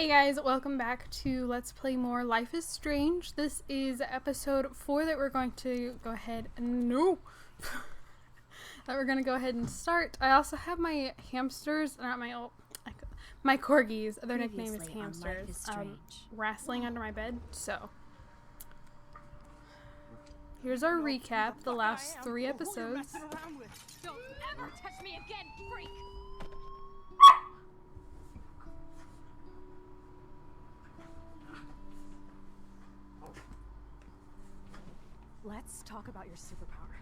Hey guys, welcome back to Let's Play More Life is Strange. This is episode 4 that we're going to go ahead and start. I also have my hamsters, not my corgis, their nickname is hamsters, wrestling under my bed, so. Here's our recap, the last 3 episodes. Don't ever touch me again, freak! Let's talk about your superpower.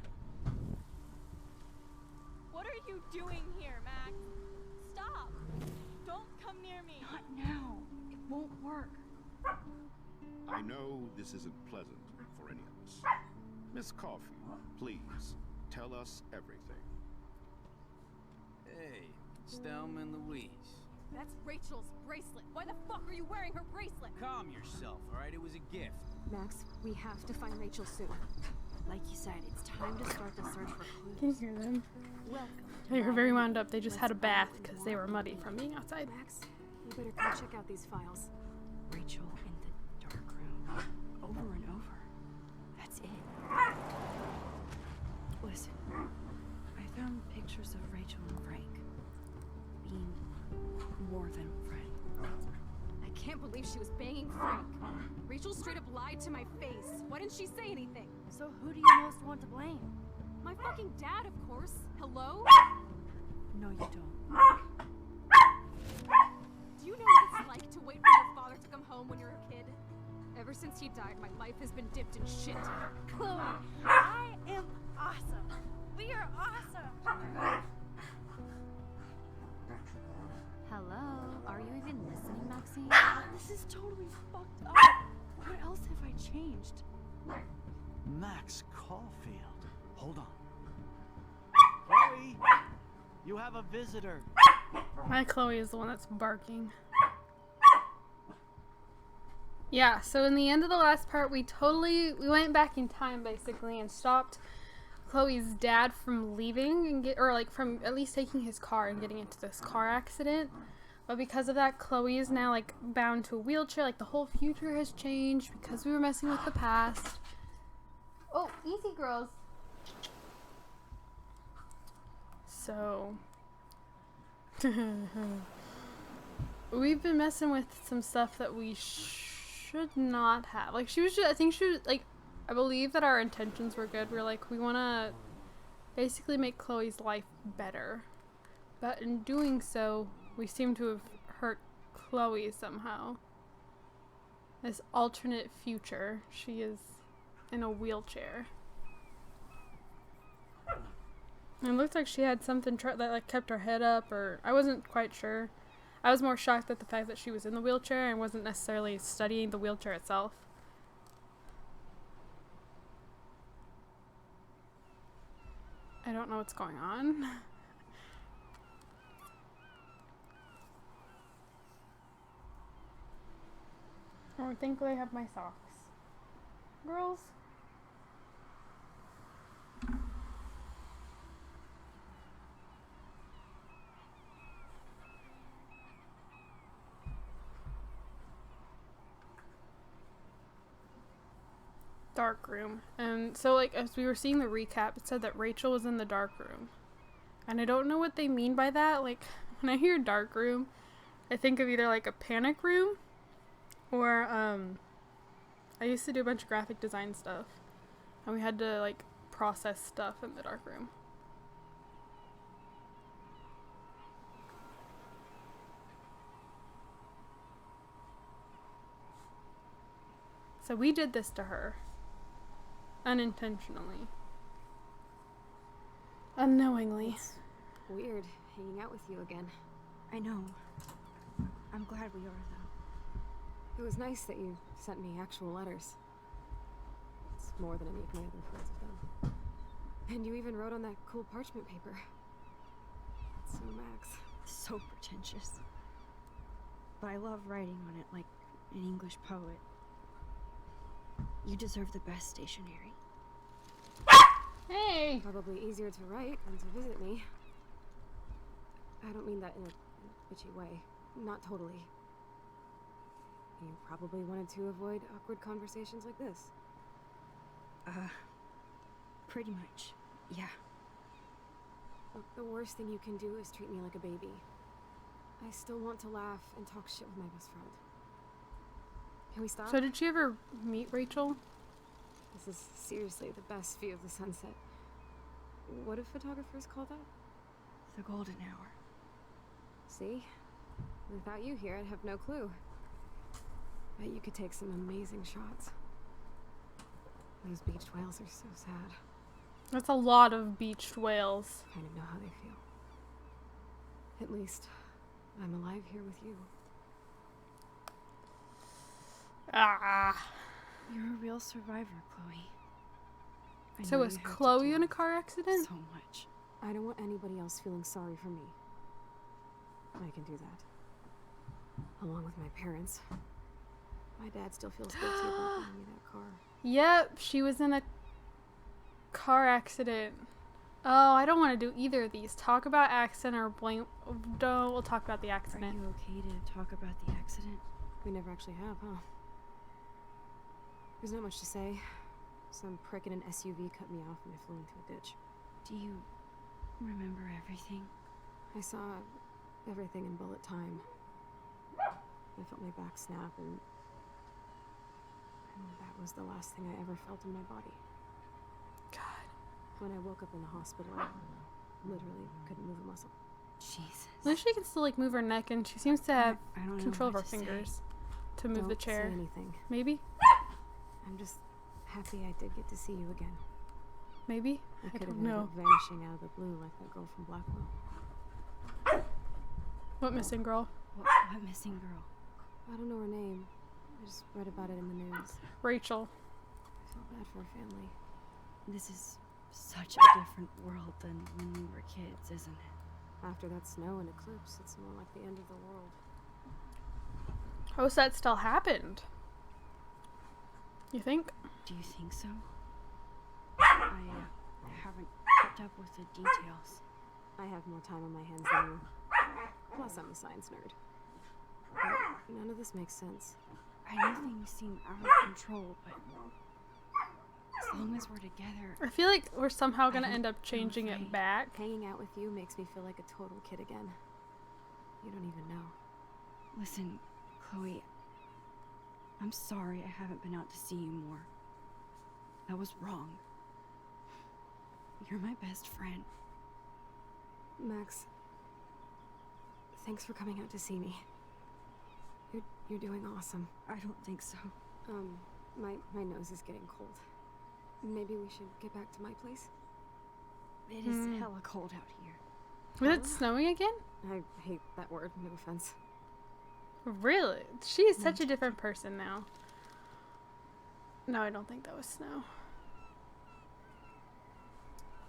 What are you doing here, Max? Stop! Don't come near me! Not now. It won't work. I know this isn't pleasant for any of us. Miss Coffee, please, tell us everything. Hey, Stelma and Louise. That's Rachel's bracelet. Why the fuck are you wearing her bracelet? Calm yourself, alright? It was a gift. Max, we have to find Rachel soon. Like you said, it's time to start the search for clues. Can you hear them? Welcome. They were very wound up. They just had a bath because they were muddy from being outside. Max, you better go check out these files. Rachel in the dark room. Over and over. That's it. Listen, I found pictures of Rachel and Frank being more than friends. I can't believe she was banging Frank. Rachel straight up lied to my face. Why didn't she say anything? So who do you most want to blame? My fucking dad, of course. Hello? No, you don't. Do you know what it's like to wait for your father to come home when you're a kid? Ever since he died, my life has been dipped in shit. Chloe, I am awesome. We are awesome. Hello? Are you even listening, Maxine? This is totally fucked up. What else have I changed? Max Caulfield. Hold on. Chloe! You have a visitor. My Chloe is the one that's barking. Yeah, so in the end of the last part, we went back in time basically and stopped Chloe's dad from leaving and from at least taking his car and getting into this car accident. But because of that, Chloe is now like bound to a wheelchair. Like the whole future has changed because we were messing with the past. Oh, easy girls. So we've been messing with some stuff that we should not have. Like I believe that our intentions were good. We're like, we want to basically make Chloe's life better. But in doing so, we seem to have hurt Chloe somehow. This alternate future, she is in a wheelchair. And it looked like she had something that like kept her head up, or I wasn't quite sure. I was more shocked at the fact that she was in the wheelchair and wasn't necessarily studying the wheelchair itself. I don't know what's going on. I think I have my socks. Girls? Dark room. And so like as we were seeing the recap, it said that Rachel was in the dark room. And I don't know what they mean by that. Like when I hear dark room, I think of either like a panic room or I used to do a bunch of graphic design stuff. And we had to like process stuff in the dark room. So we did this to her. Unintentionally. Unknowingly. It's weird hanging out with you again. I know. I'm glad we are, though. It was nice that you sent me actual letters. It's more than any of my other friends have done. And you even wrote on that cool parchment paper. It's so Max. So pretentious. But I love writing on it like an English poet. You deserve the best stationery. Hey! Probably easier to write than to visit me. I don't mean that in a bitchy way. Not totally. You probably wanted to avoid awkward conversations like this. Pretty much. Yeah. Look, the worst thing you can do is treat me like a baby. I still want to laugh and talk shit with my best friend. Can we stop? So did she ever meet Rachel? This is seriously the best view of the sunset. What do photographers call that? The golden hour. See? Without you here, I'd have no clue. Bet you could take some amazing shots. Those beached whales are so sad. That's a lot of beached whales. Kind of know how they feel. At least, I'm alive here with you. Ah. You're a real survivor, Chloe. I So know was you have to Chloe deal in a with car accident? so much. I don't want anybody else feeling sorry for me. I can do that. Along with my parents. My dad still feels guilty about buying me that car. Yep, she was in a car accident. Oh, I don't want to do either of these. Talk about accident or blame. No, we'll talk about the Are accident. you okay to talk about the accident? We never actually have, huh? There's not much to say. Some prick in an SUV cut me off and I flew into a ditch. Do you remember everything? I saw everything in bullet time. I felt my back snap and that was the last thing I ever felt in my body. God. When I woke up in the hospital, I literally couldn't move a muscle. Jesus. At least she can still like move her neck, and she seems to have I don't know control of what her to say. fingers to move Don't the chair. say anything. Maybe? I'm just happy I did get to see you again. Maybe? I I could have don't ended know. up vanishing out of the blue like that girl from Blackwell. What missing girl? What missing girl? I don't know her name. I just read about it in the news. Rachel. I felt bad for her family. This is such a different world than when we were kids, isn't it? After that snow and eclipse, it's more like the end of the world. How's that still happened? You think? Do you think so? I haven't kept up with the details. I have more time on my hands than you. Plus, I'm a science nerd. But none of this makes sense. I know things seem out of control, but as long as we're together, I feel like we're somehow I gonna don't end up changing know, it back. Hanging out with you makes me feel like a total kid again. You don't even know. listen, Chloe, I'm sorry I haven't been out to see you more. That was wrong. You're my best friend. Max, thanks for coming out to see me. You're doing awesome. I don't think so. My nose is getting cold. Maybe we should get back to my place? It is hella cold out here. Was it snowing again? I hate that word, no offense. Really? She is such a different person now. No, I don't think that was snow.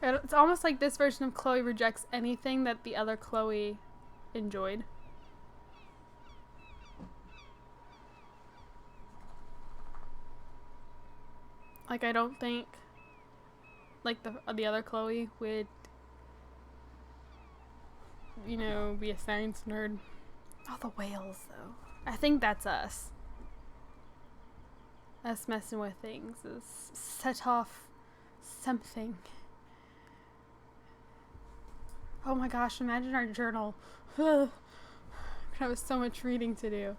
It's almost like this version of Chloe rejects anything that the other Chloe enjoyed. Like, I don't think like the other Chloe would, you know, be a science nerd. Oh, the whales, though. I think that's us. Us messing with things is set off something. Oh my gosh, imagine our journal. I have so much reading to do.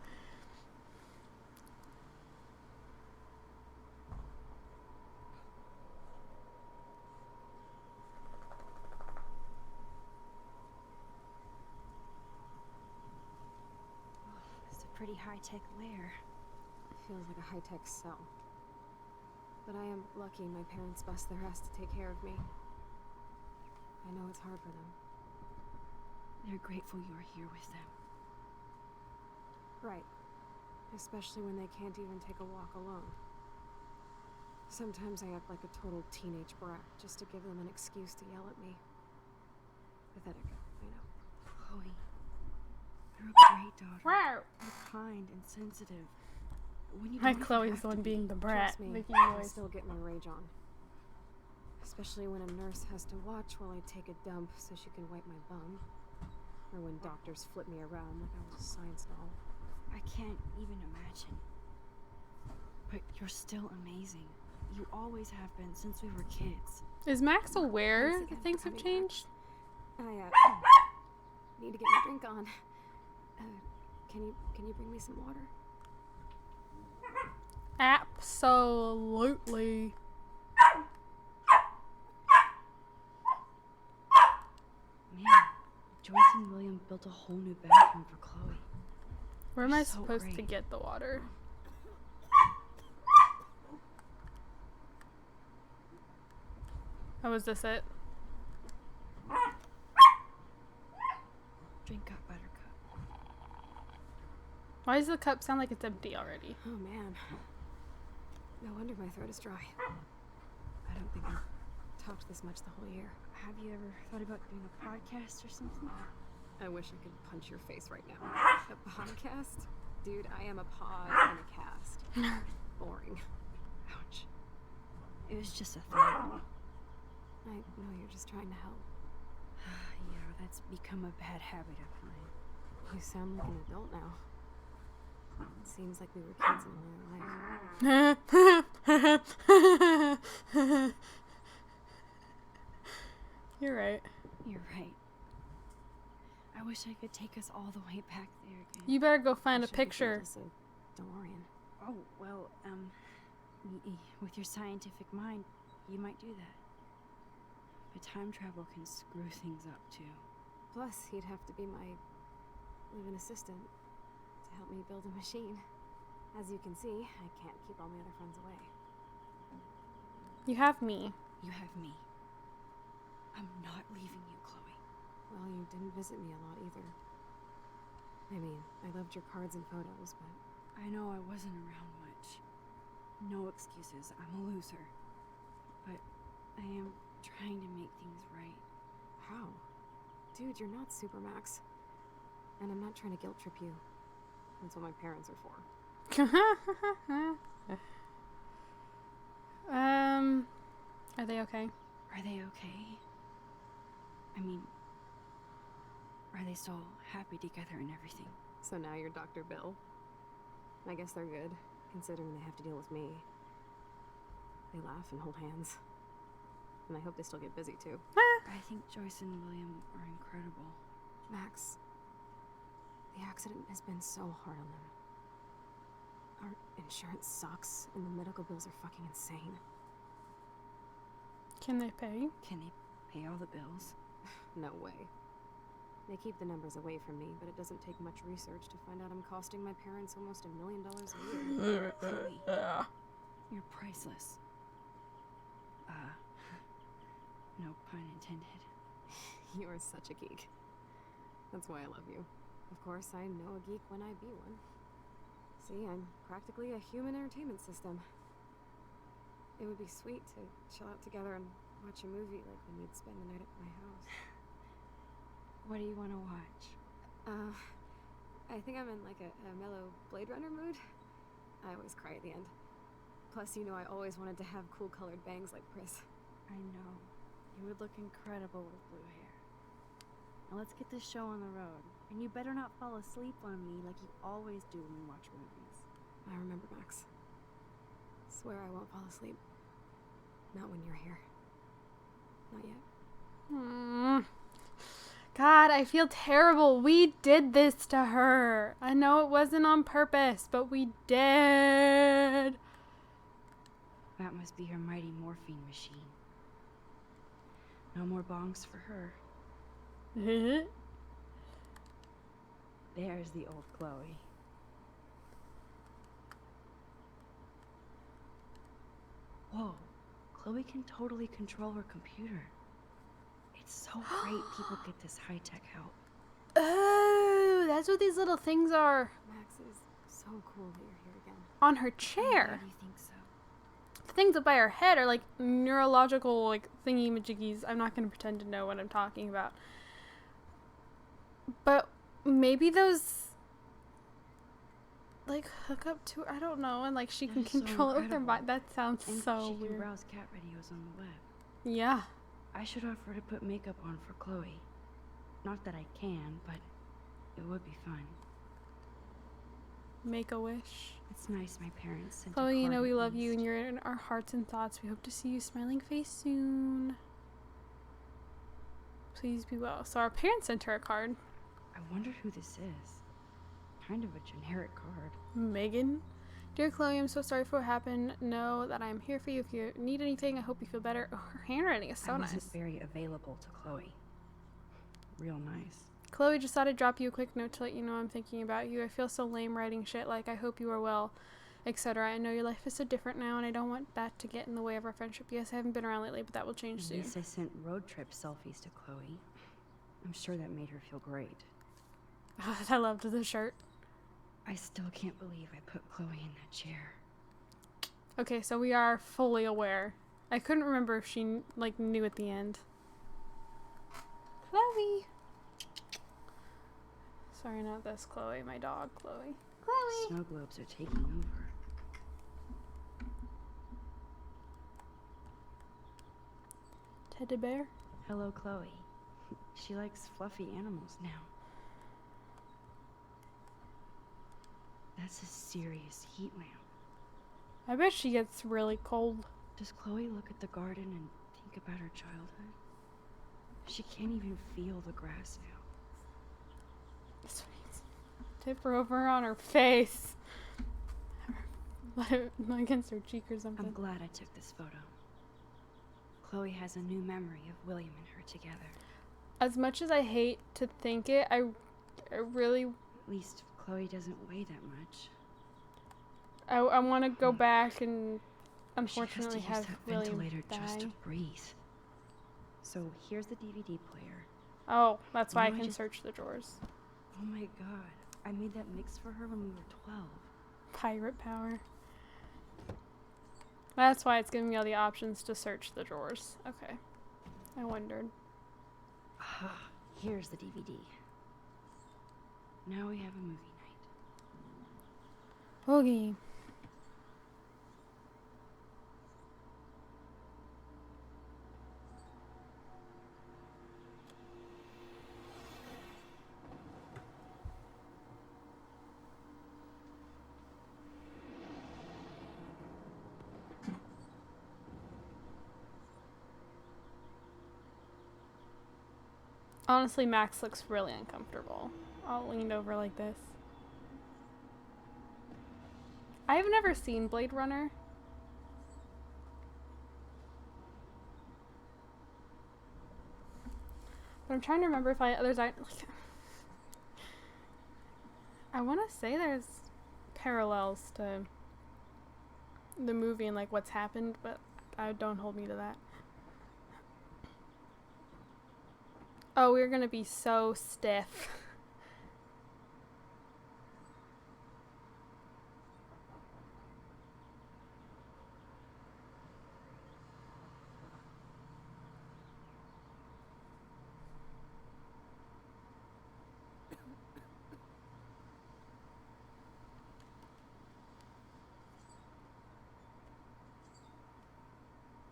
It's a pretty high-tech lair. Feels like a high-tech cell. But I am lucky my parents bust their ass to take care of me. I know it's hard for them. They're grateful you're here with them. Right. Especially when they can't even take a walk alone. Sometimes I act like a total teenage brat just to give them an excuse to yell at me. Pathetic, I know. Chloe, you're a great daughter. Wow. You're kind and sensitive. When you My don't even Chloe's have the to one be. being the brat, Trust me, making I noise. still get my rage on. Especially when a nurse has to watch while I take a dump so she can wipe my bum. Or when doctors flip me around like I was a science doll. I can't even imagine. But you're still amazing. You always have been since we were kids. Is Max aware Thanks again that for things have coming back. changed? I need to get my drink on. Can you bring me some water? Absolutely. Man, Joyce and William built a whole new bathroom for Chloe. Where am I So supposed to great. get the water? Oh, is this it? Drink up, Buttercup. Why does the cup sound like it's empty already? Oh man. No wonder my throat is dry. I don't think I've talked this much the whole year. Have you ever thought about doing a podcast or something? I wish I could punch your face right now. A podcast? Dude, I am a pod and a cast. Boring. Ouch. It was just a thought. I know you're just trying to help. Yeah, that's become a bad habit of mine. You sound like an adult now. It seems like we were kids in another life. You're right. You're right. I wish I could take us all the way back there again. You better go I find a should have picture. built us a DeLorean. Oh, well, with your scientific mind, you might do that. But time travel can screw things up, too. Plus, he'd have to be my live-in assistant to help me build a machine. As you can see, I can't keep all my other friends away. You have me. You have me. I'm not leaving you, Chloe. Well, you didn't visit me a lot either. I mean, I loved your cards and photos, but I know I wasn't around much. No excuses, I'm a loser. But I am trying to make things right. how? Dude, you're not Supermax. And I'm not trying to guilt trip you. That's what my parents are for. Are they okay? Are they okay? I mean, are they still happy together and everything? So now you're Dr. Bill. I guess they're good, considering they have to deal with me. They laugh and hold hands. And I hope they still get busy, too. I think Joyce and William are incredible. Max, the accident has been so hard on them. Our insurance sucks, and the medical bills are fucking insane. Can they pay? Can they pay all the bills? No way. They keep the numbers away from me, but it doesn't take much research to find out I'm costing my parents almost $1 million a year. Chloe, you're priceless. No pun intended. You are such a geek. That's why I love you. Of course, I know a geek when I be one. See, I'm practically a human entertainment system. It would be sweet to chill out together and watch a movie like when you'd spend the night at my house. What do you want to watch? I think I'm in like a mellow Blade Runner mood. I always cry at the end. Plus, you know I always wanted to have cool colored bangs like Pris. I know. You would look incredible with blue hair. Now let's get this show on the road. And you better not fall asleep on me like you always do when we watch movies. I remember, Max. Swear I won't fall asleep. Not when you're here. Not yet. God, I feel terrible. We did this to her. I know it wasn't on purpose, but we did. That must be her mighty morphine machine. No more bongs for her. There's the old Chloe. Whoa, Chloe can totally control her computer. It's so great people get this high-tech help. Oh, that's what these little things are Max, it is so cool that you're here again. on her Why chair. do you think so? The things up by her head are like neurological, like thingy-majiggies. I'm not going to pretend to know what I'm talking about. But maybe those, like, hook up to her. I don't know. And, like, she That can is so control it with her incredible. body. That sounds And so she can weird. browse cat videos on the web. Yeah. I should offer to put makeup on for Chloe. Not that I can, but it would be fun. Make a wish. It's nice my parents sent a Chloe, you card know we at love you least. and you're in our hearts and thoughts. We hope to see you smiling face soon. Please be well. So our parents sent her a card. I wonder who this is. Kind of a generic card. Megan. Dear Chloe, I'm so sorry for what happened. Know that I'm here for you if you need anything. I hope you feel better. Oh, her handwriting is so I nice. wasn't very available to Chloe. Real nice. Chloe, just thought I'd drop you a quick note to let you know I'm thinking about you. I feel so lame writing shit like I hope you are well, etc. I know your life is so different now and I don't want that to get in the way of our friendship. Yes, I haven't been around lately, but that will change At soon. least I sent road trip selfies to Chloe. I'm sure that made her feel great. I loved the shirt. I still can't believe I put Chloe in that chair. Okay, so we are fully aware. I couldn't remember if she like knew at the end. Chloe. Sorry, not this Chloe. My dog, Chloe. Chloe. Snow globes are taking over. Teddy bear. Hello, Chloe. She likes fluffy animals now. That's a serious heat lamp. I bet she gets really cold. Does Chloe look at the garden and think about her childhood? She can't even feel the grass now. Sweet. Tip her over on her face. Let it against her cheek or something. I'm glad I took this photo. Chloe has a new memory of William and her together. As much as I hate to think it, I really At least Chloe doesn't weigh that much. I want to go back and unfortunately she has have to use that William ventilator die. just to breathe. So here's the DVD player. Oh, that's why I No, I can just- search the drawers. Oh my god. I made that mix for her when we were 12. Pirate power. That's why it's giving me all the options to search the drawers. Okay. I wondered. Ah, here's the DVD. Now we have a movie night. Okay. Honestly, Max looks really uncomfortable. All leaned over like this. I've never seen Blade Runner. But I'm trying to remember if I want to say there's parallels to the movie and like what's happened, but don't hold me to that. Oh, we're gonna be so stiff.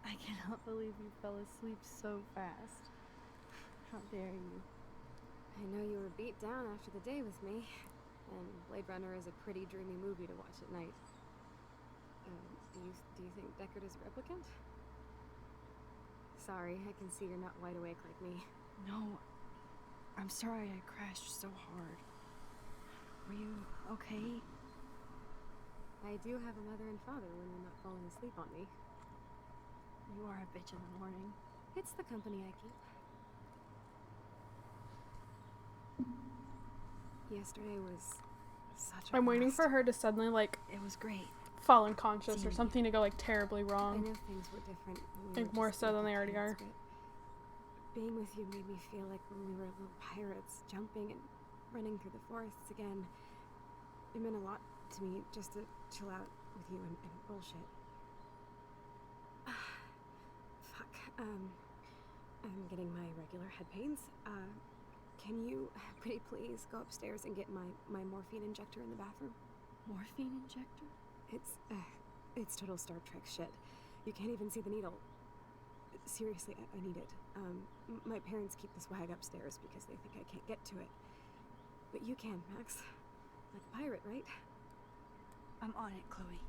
I cannot believe you fell asleep so fast. How dare you? I know you were beat down after the day with me, and Blade Runner is a pretty dreamy movie to watch at night. Do you think Deckard is a replicant? Sorry, I can see you're not wide awake like me. No. I'm sorry I crashed so hard. Were you okay? I do have a mother and father when you're not falling asleep on me. You are a bitch in the morning. It's the company I keep. Yesterday was such a I'm waiting blast. for her to suddenly like It was great. fall unconscious or Seeing something to go like terribly I wrong. know things were different when we Like were more just so than little they already are. kids, but being with you made me feel like when we were little pirates, jumping and running through the forests again. It meant a lot to me just to chill out with you and bullshit. Fuck. I'm getting my regular head pains. Can you, pretty please, go upstairs and get my morphine injector in the bathroom? Morphine injector? It's total Star Trek shit. You can't even see the needle. Seriously, I need it. My parents keep the swag upstairs because they think I can't get to it. But you can, Max. Like a pirate, right? I'm on it, Chloe.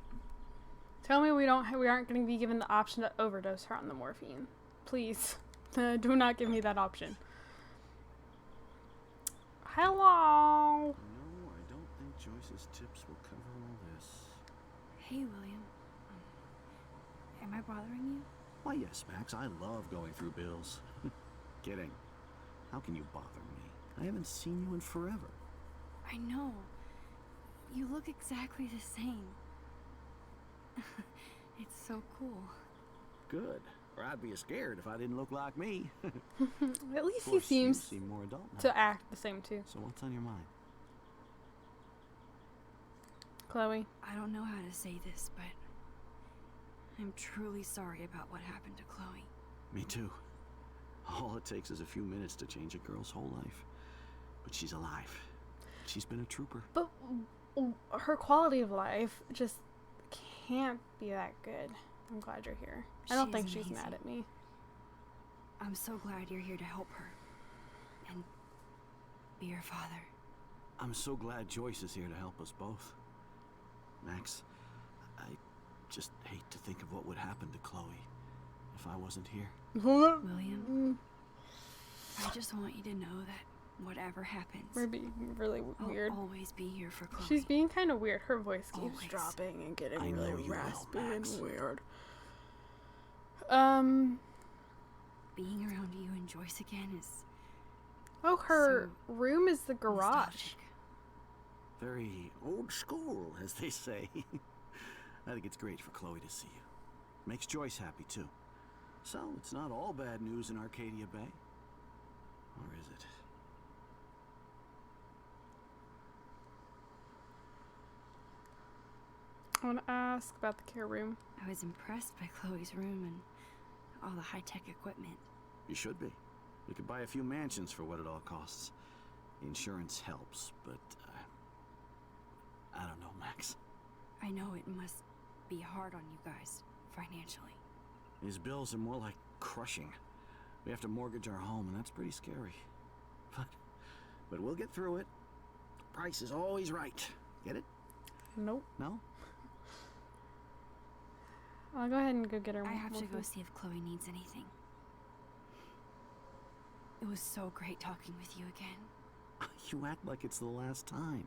Tell me we aren't going to be given the option to overdose her on the morphine. Please. Do not give me that option. Hello. No, I don't think Joyce's tips will cover all this. Hey, William. Am I bothering you? Why, yes, Max. I love going through bills. Kidding. How can you bother me? I haven't seen you in forever. I know. You look exactly the same. It's so cool. Good. Or I'd be scared if I didn't look like me. At least Of he course, you seems seem more adult now. to act the same too. So what's on your mind? Chloe. I don't know how to say this, but I'm truly sorry about what happened to Chloe. Me too. All it takes is a few minutes to change a girl's whole life. But she's alive. She's been a trooper. But her quality of life just can't be that good. I'm glad you're here. I don't She think is she's amazing. mad at me. I'm so glad you're here to help her. And be her father. I'm so glad Joyce is here to help us both. Max, I just hate to think of what would happen to Chloe if I wasn't here. William, I just want you to know that whatever happens, We're being really weird. I'll always be here for Chloe. She's being kind of weird. Her voice keeps Always. dropping and getting I know really you will, raspy Max. and weird. Being around you and Joyce again is Oh, her room is the garage. nostalgic. Very old school, as they say. I think it's great for Chloe to see you. Makes Joyce happy, too. So, it's not all bad news in Arcadia Bay. Or is it? I want to ask about the care room. I was impressed by Chloe's room and all the high-tech equipment. You should be. We could buy a few mansions for what it all costs. The insurance helps, but I don't know, Max. I know it must be hard on you guys, financially. These bills are more like crushing. We have to mortgage our home, and that's pretty scary. But we'll get through it. The price is always right. Get it? Nope. No? I'll go ahead and go get her. I have to morphine. go see if Chloe needs anything. It was so great talking with you again. You act like it's the last time.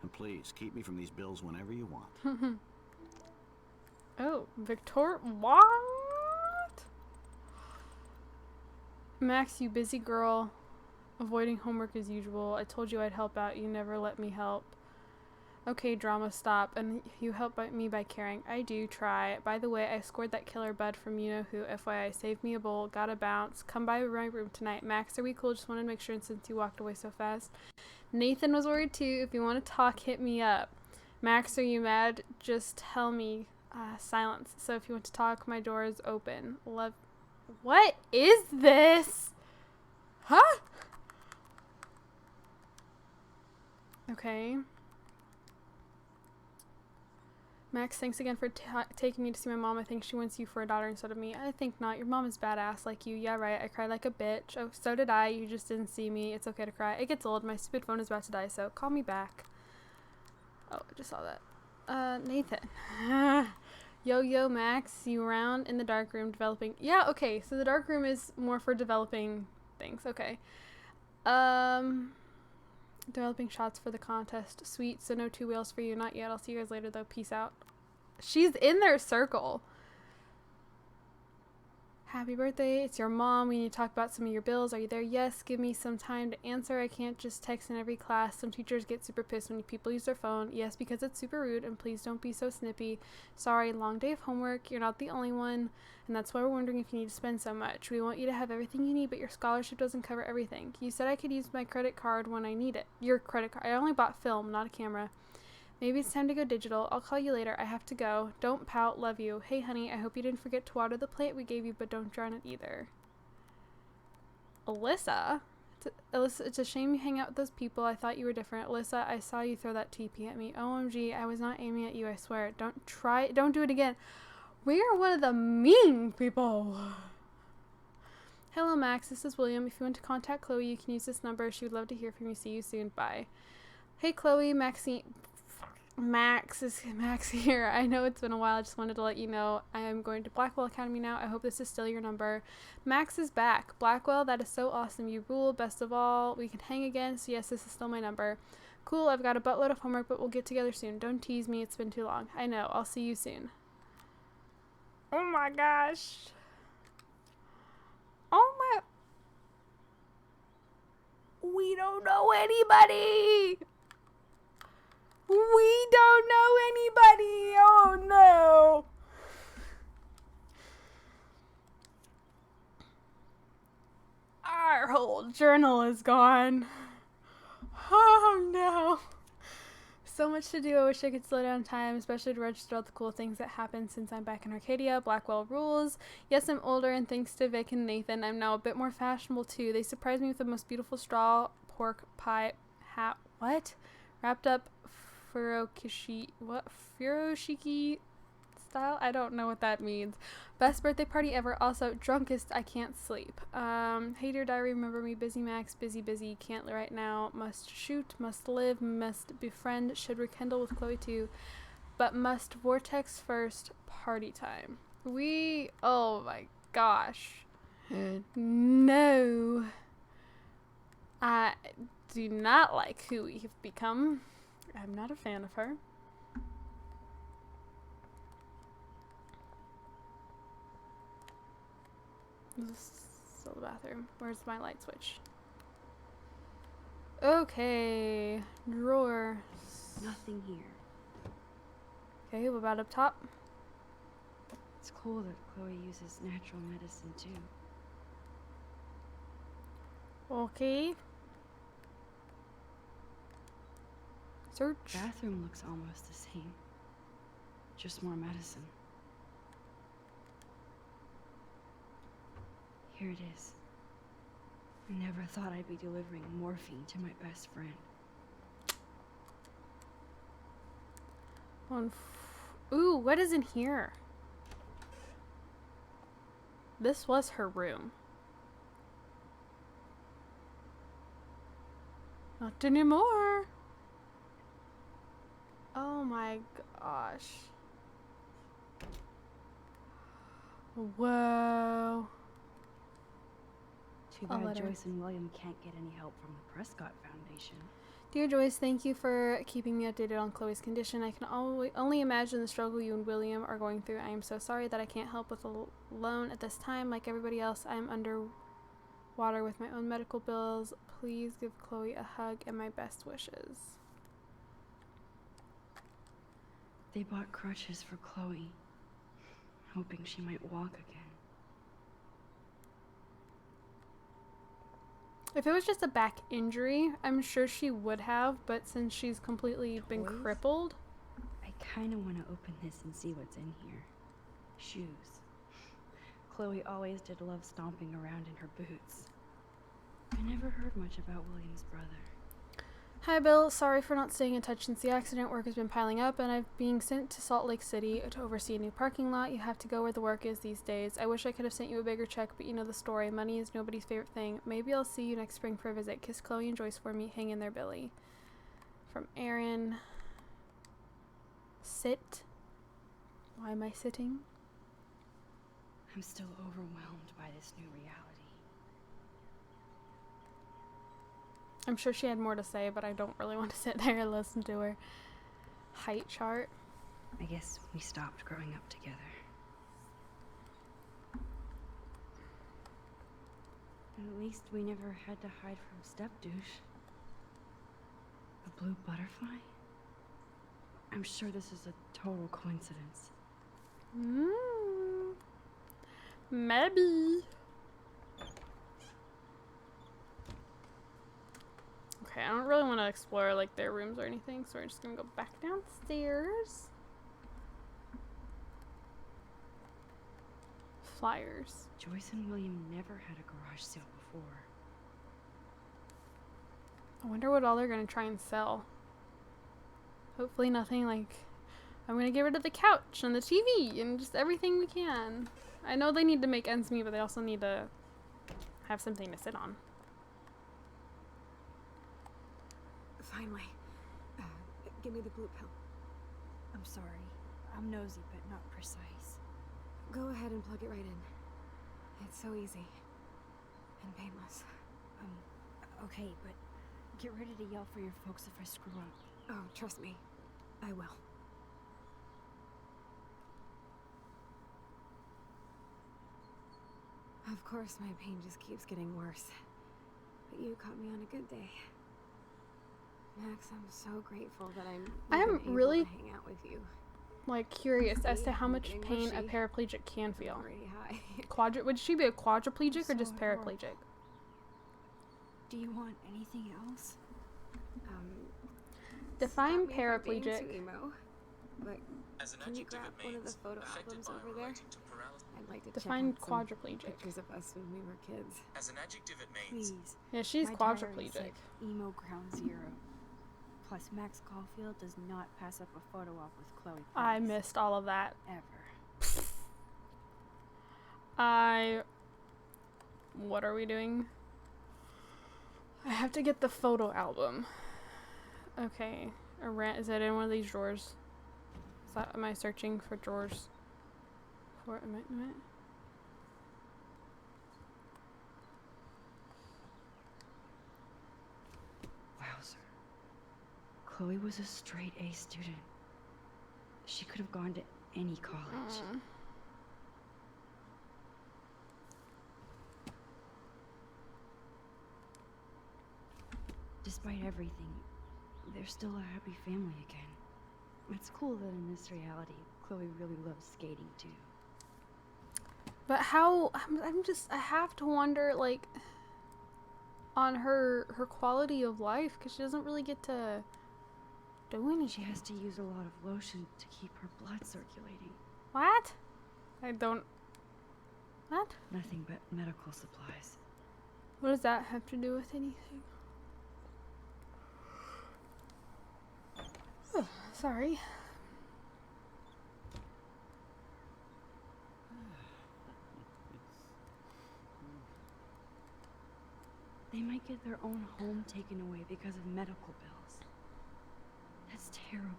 And please, keep me from these bills whenever you want. Oh, Victor, what? Max, you busy girl. Avoiding homework as usual. I told you I'd help out. You never let me help. Okay, drama, stop. And you help me by caring. I do try. By the way, I scored that killer bud from you-know-who. FYI, save me a bowl. Gotta bounce. Come by my room tonight. Max, are we cool? Just wanted to make sure since you walked away so fast. Nathan was worried too. If you want to talk, hit me up. Max, are you mad? Just tell me. Silence. So if you want to talk, my door is open. Love. What is this? Huh? Okay. Max, thanks again for taking me to see my mom. I think she wants you for a daughter instead of me. I think not. Your mom is badass like you. Yeah, right. I cried like a bitch. Oh, so did I. You just didn't see me. It's okay to cry. It gets old. My stupid phone is about to die, so call me back. Oh, I just saw that. Nathan. Yo, Max. You around in the dark room developing. Yeah, okay. So the dark room is more for developing things. Okay. Developing shots for the contest. Sweet. So no 2 whales for you. Not yet. I'll see you guys later, though. Peace out. She's in their circle. Happy birthday. It's your mom. We need to talk about some of your bills. Are you there? Yes. Give me some time to answer. I can't just text in every class. Some teachers get super pissed when people use their phone. Yes, because it's super rude. And please don't be so snippy. Sorry. Long day of homework. You're not the only one. And that's why we're wondering if you need to spend so much. We want you to have everything you need, but your scholarship doesn't cover everything. You said I could use my credit card when I need it. Your credit card. I only bought film, not a camera. Maybe it's time to go digital. I'll call you later. I have to go. Don't pout. Love you. Hey, honey, I hope you didn't forget to water the plant we gave you, but don't drown it either. Alyssa? Alyssa, it's a shame you hang out with those people. I thought you were different. Alyssa, I saw you throw that TP at me. OMG, I was not aiming at you, I swear. Don't do it again. We are one of the mean people. Hello, Max. This is William. If you want to contact Chloe, you can use this number. She would love to hear from you. See you soon. Bye. Hey, Chloe. Maxine. Max here. I know it's been a while. I just wanted to let you know I am going to Blackwell Academy now. I hope this is still your number. Max is back. Blackwell, that is so awesome. You rule. Best of all, we can hang again. So yes, this is still my number. Cool, I've got a buttload of homework, but we'll get together soon. Don't tease me. It's been too long. I know. I'll see you soon. Oh my gosh. Oh my. We don't know anybody. We don't know anybody. Oh no. Our whole journal is gone. Oh no. So much to do. I wish I could slow down time, especially to register all the cool things that happened since I'm back in Arcadia. Blackwell rules. Yes, I'm older, and thanks to Vic and Nathan, I'm now a bit more fashionable too. They surprised me with the most beautiful straw pork pie hat. What? Wrapped up furoshiki style? I don't know what that means. Best birthday party ever. Also, drunkest, I can't sleep. Hey dear diary, remember me. Busy Max, busy, can't right now. Must shoot, must live, must befriend, should rekindle with Chloe too. But must vortex first, party time. Oh my gosh. No. I do not like who we have become. I'm not a fan of her. This is still the bathroom. Where's my light switch? Okay. Drawer. Nothing here. Okay, what about up top? It's cool that Chloe uses natural medicine too. Okay. Search. Bathroom looks almost the same. Just more medicine. Here it is. I never thought I'd be delivering morphine to my best friend. Ooh, what is in here? This was her room. Not anymore. Oh my gosh. Whoa. Too A bad letter. Joyce and William can't get any help from the Prescott Foundation. Dear Joyce, thank you for keeping me updated on Chloe's condition. I can only imagine the struggle you and William are going through. I am so sorry that I can't help with alone at this time. Like everybody else, I am underwater with my own medical bills. Please give Chloe a hug and my best wishes. They bought crutches for Chloe, hoping she might walk again. If it was just a back injury, I'm sure she would have, but since she's completely been Toys? crippled. I kind of want to open this and see what's in here. Shoes. Chloe always did love stomping around in her boots. I never heard much about William's brother. Hi Bill, sorry for not staying in touch since the accident. Work has been piling up and I'm being sent to Salt Lake City to oversee a new parking lot. You have to go where the work is these days. I wish I could have sent you a bigger check, but you know the story. Money is nobody's favorite thing. Maybe I'll see you next spring for a visit. Kiss Chloe and Joyce for me. Hang in there, Billy. From Aaron. Sit. Why am I sitting? I'm still overwhelmed by this new reality. I'm sure she had more to say, but I don't really want to sit there and listen to her height chart. I guess we stopped growing up together. At least we never had to hide from Stepdouche. A blue butterfly? I'm sure this is a total coincidence. Maybe. Okay, I don't really want to explore like their rooms or anything, so we're just gonna go back downstairs. Flyers. Joyce and William never had a garage sale before. I wonder what all they're gonna try and sell. Hopefully nothing like I'm gonna get rid of the couch and the TV and just everything we can. I know they need to make ends meet, but they also need to have something to sit on. Finally. Give me the blue pill. I'm nosy, but not precise. Go ahead and plug it right in. It's so easy. And painless. Okay, but get ready to yell for your folks if I screw up. Oh, trust me. I will. Of course, my pain just keeps getting worse. But you caught me on a good day. Max, I'm so grateful that I am even able really to hang out with you. like curious as to how I'm much getting pain a mushy. paraplegic can feel. Already high. Would she be a quadriplegic or I'm just so adorable. paraplegic? Do you want anything else? Define Stop me if I'm being paraplegic. too emo, but As an can you adjective, grab it one of the means photo affected albums by over or there? relating to paralysis. I'd like to Define check out some quadriplegic. pictures of us when we were kids. As an adjective, it means Please. Yeah, she's My diary is quadriplegic. like emo ground zero. Plus, Max Caulfield does not pass up a photo op with Chloe. I Price. missed all of that. Ever. What are we doing? I have to get the photo album. Okay. Is it in one of these drawers? Am I searching for drawers? Am I? Wowzer. Chloe was a straight A student. She could have gone to any college. Despite everything, they're still a happy family again. It's cool that in this reality, Chloe really loves skating too. But how? I have to wonder, like, on her quality of life, because she doesn't really get to do anything. She has to use a lot of lotion to keep her blood circulating. What? I don't. What? Nothing but medical supplies. What does that have to do with anything? Sorry. They might get their own home taken away because of medical bills. That's terrible.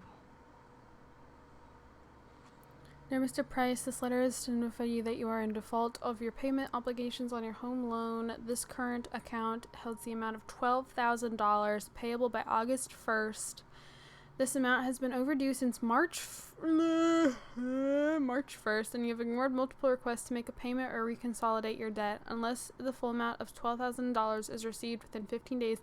Dear Mr. Price, this letter is to notify you that you are in default of your payment obligations on your home loan. This current account holds the amount of $12,000 payable by August 1st. This amount has been overdue since March 1st, and you have ignored multiple requests to make a payment or reconsolidate your debt. Unless the full amount of $12,000 is received within 15 days,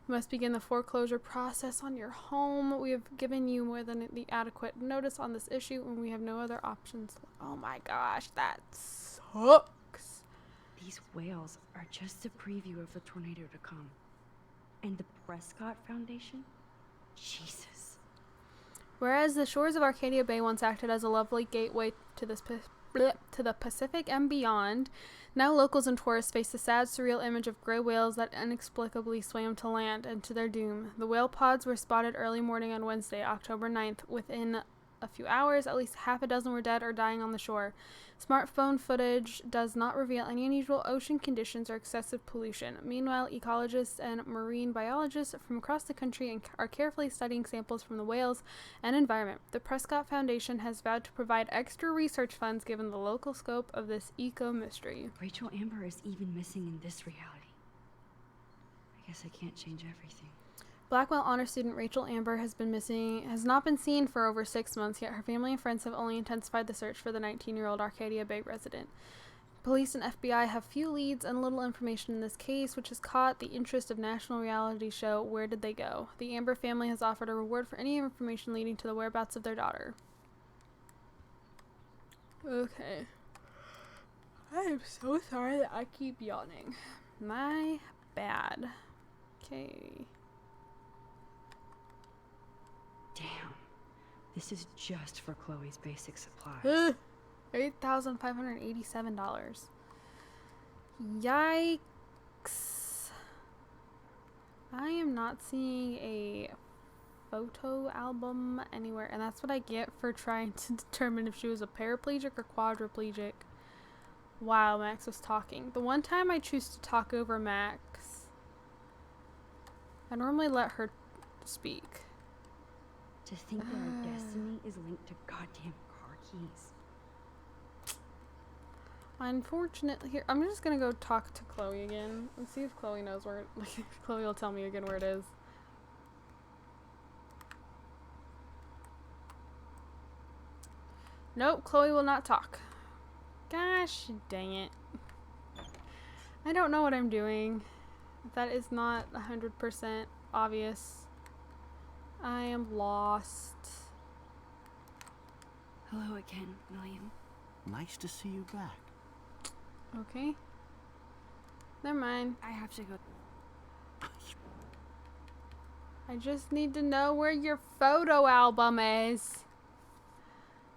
you must begin the foreclosure process on your home. We have given you more than the adequate notice on this issue, and we have no other options. Oh my gosh, that sucks. These whales are just a preview of the tornado to come. And the Prescott Foundation? Jesus. Whereas the shores of Arcadia Bay once acted as a lovely gateway to the Pacific and beyond, now locals and tourists face the sad, surreal image of gray whales that inexplicably swam to land and to their doom. The whale pods were spotted early morning on Wednesday, October 9th. Within a few hours, at least half a dozen were dead or dying on the shore. Smartphone footage does not reveal any unusual ocean conditions or excessive pollution. Meanwhile, ecologists and marine biologists from across the country are carefully studying samples from the whales and environment. The Prescott Foundation has vowed to provide extra research funds given the local scope of this eco-mystery. Rachel Amber is even missing in this reality. I guess I can't change everything. Blackwell honor student Rachel Amber has not been seen for over 6 months, yet her family and friends have only intensified the search for the 19-year-old Arcadia Bay resident. Police and FBI have few leads and little information in this case, which has caught the interest of national reality show Where Did They Go? The Amber family has offered a reward for any information leading to the whereabouts of their daughter. Okay. I am so sorry that I keep yawning. My bad. Okay. Damn. This is just for Chloe's basic supplies. $8,587. Yikes. I am not seeing a photo album anywhere, and that's what I get for trying to determine if she was a paraplegic or quadriplegic while Max was talking. The one time I choose to talk over Max, I normally let her speak. To think that our destiny is linked to goddamn car keys. Unfortunately, here I'm just gonna go talk to Chloe again and see if Chloe knows where. Like, if Chloe will tell me again where it is. Nope, Chloe will not talk. Gosh, dang it! I don't know what I'm doing. That is not 100% obvious. I am lost. Hello again, William. Nice to see you back. Okay. Never mind. I have to go. I just need to know where your photo album is.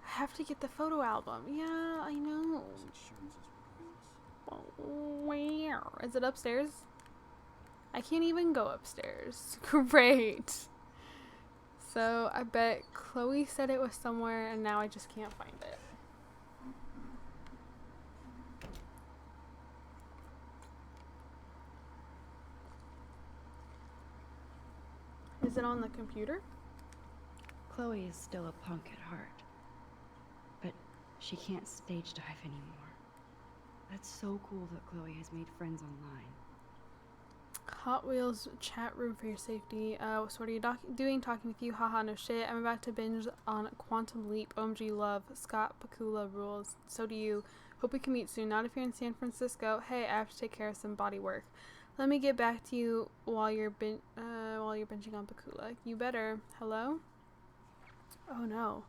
I have to get the photo album. Yeah, I know. Where? Is it upstairs? I can't even go upstairs. Great. So I bet Chloe said it was somewhere and now I just can't find it. Is it on the computer? Chloe is still a punk at heart, but she can't stage dive anymore. That's so cool that Chloe has made friends online. Hot Wheels chat room for your safety. So what are you doing? Talking with you? Haha, no shit. I'm about to binge on Quantum Leap. OMG love. Scott Bakula rules. So do you. Hope we can meet soon. Not if you're in San Francisco. Hey, I have to take care of some body work. Let me get back to you while you're binging on Bakula. You better. Hello? Oh no.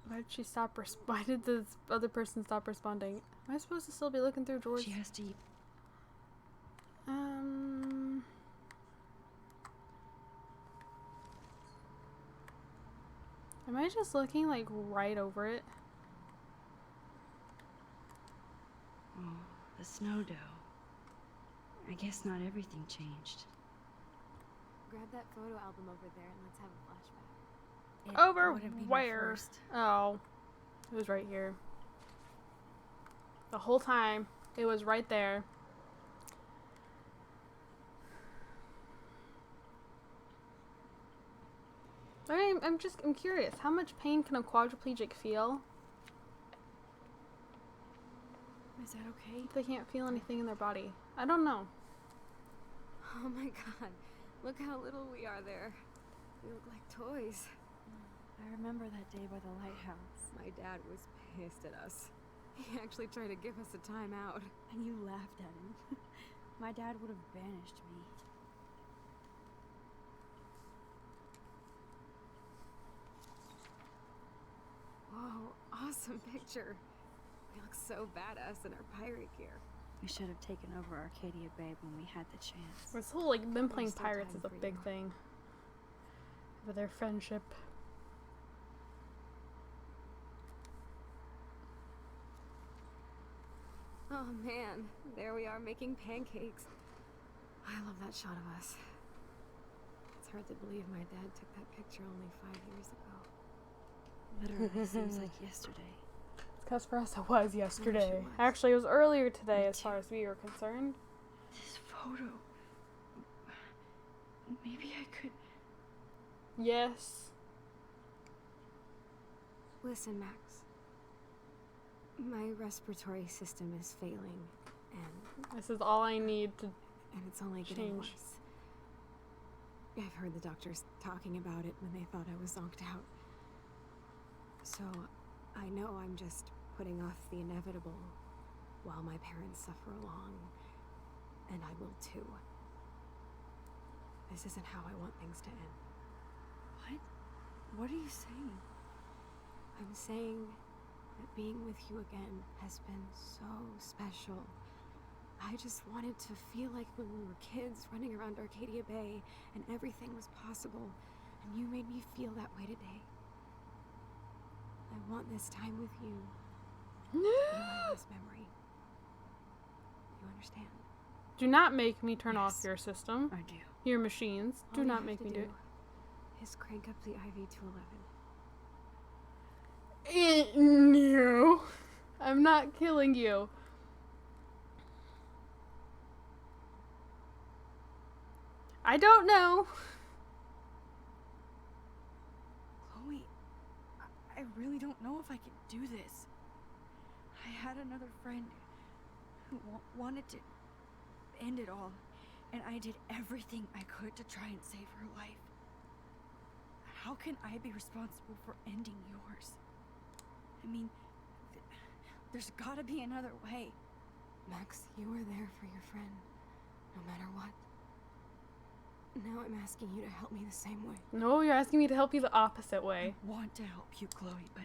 Why did she stop? Why did this other person stop responding? Am I supposed to still be looking through drawers? She has to. Am I just looking like right over it? Oh, the snow dough. I guess not everything changed. Grab that photo album over there and let's have a flashback. It Over wouldn't be my where? first. Oh, it was right here. The whole time, it was right there. I'm curious. How much pain can a quadriplegic feel Is that okay? if they can't feel anything in their body? I don't know. Oh my god. Look how little we are there. We look like toys. I remember that day by the lighthouse. My dad was pissed at us. He actually tried to give us a timeout. And you laughed at him. My dad would have banished me. Whoa, awesome picture. We look so badass in our pirate gear. We should have taken over Arcadia Bay when we had the chance. This whole like them playing still pirates time is a for big you. thing for their friendship. Oh man, there we are making pancakes. I love that shot of us. It's hard to believe my dad took that picture only 5 years ago. Literally seems like yesterday. Because for us it was yesterday. was. Actually, it was earlier today as far as we were concerned. This photo. Maybe I could. Yes. Listen, Max. My respiratory system is failing, and This is all I need to. it's only getting Change. worse. I've heard the doctors talking about it when they thought I was zonked out. So, I know I'm just putting off the inevitable while my parents suffer along, and I will too. This isn't how I want things to end. What? What are you saying? I'm saying that being with you again has been so special. I just wanted to feel like when we were kids running around Arcadia Bay and everything was possible, and you made me feel that way today. I want this time with you to be my last memory. You understand? Do not make me turn off Yes. your system. I do. Your machines. Do All you not have make to me do it. is crank up the IV to 11. No. I'm not killing you. I don't know. I really don't know if I can do this. I had another friend who wanted to end it all, and I did everything I could to try and save her life. How can I be responsible for ending yours? I mean, there's gotta be another way. Max, you were there for your friend, no matter what. Now I'm asking you to help me the same way. No, you're asking me to help you the opposite way. I want to help you, Chloe, but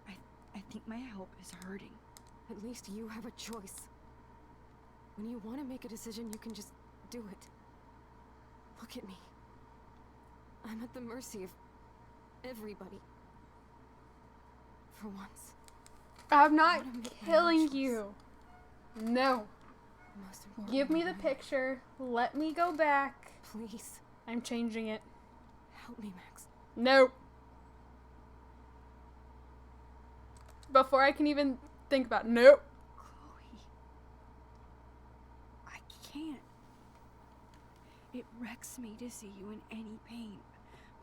I think my help is hurting. At least you have a choice. When you want to make a decision, you can just do it. Look at me. I'm at the mercy of everybody. For once. I'm not wanna make my killing own choice. you. No. Most important Give me the one, picture. Let me go back. Please, I'm changing it. help me, Max. Nope. Before I can even think about nope. Chloe. I can't. It wrecks me to see you in any pain,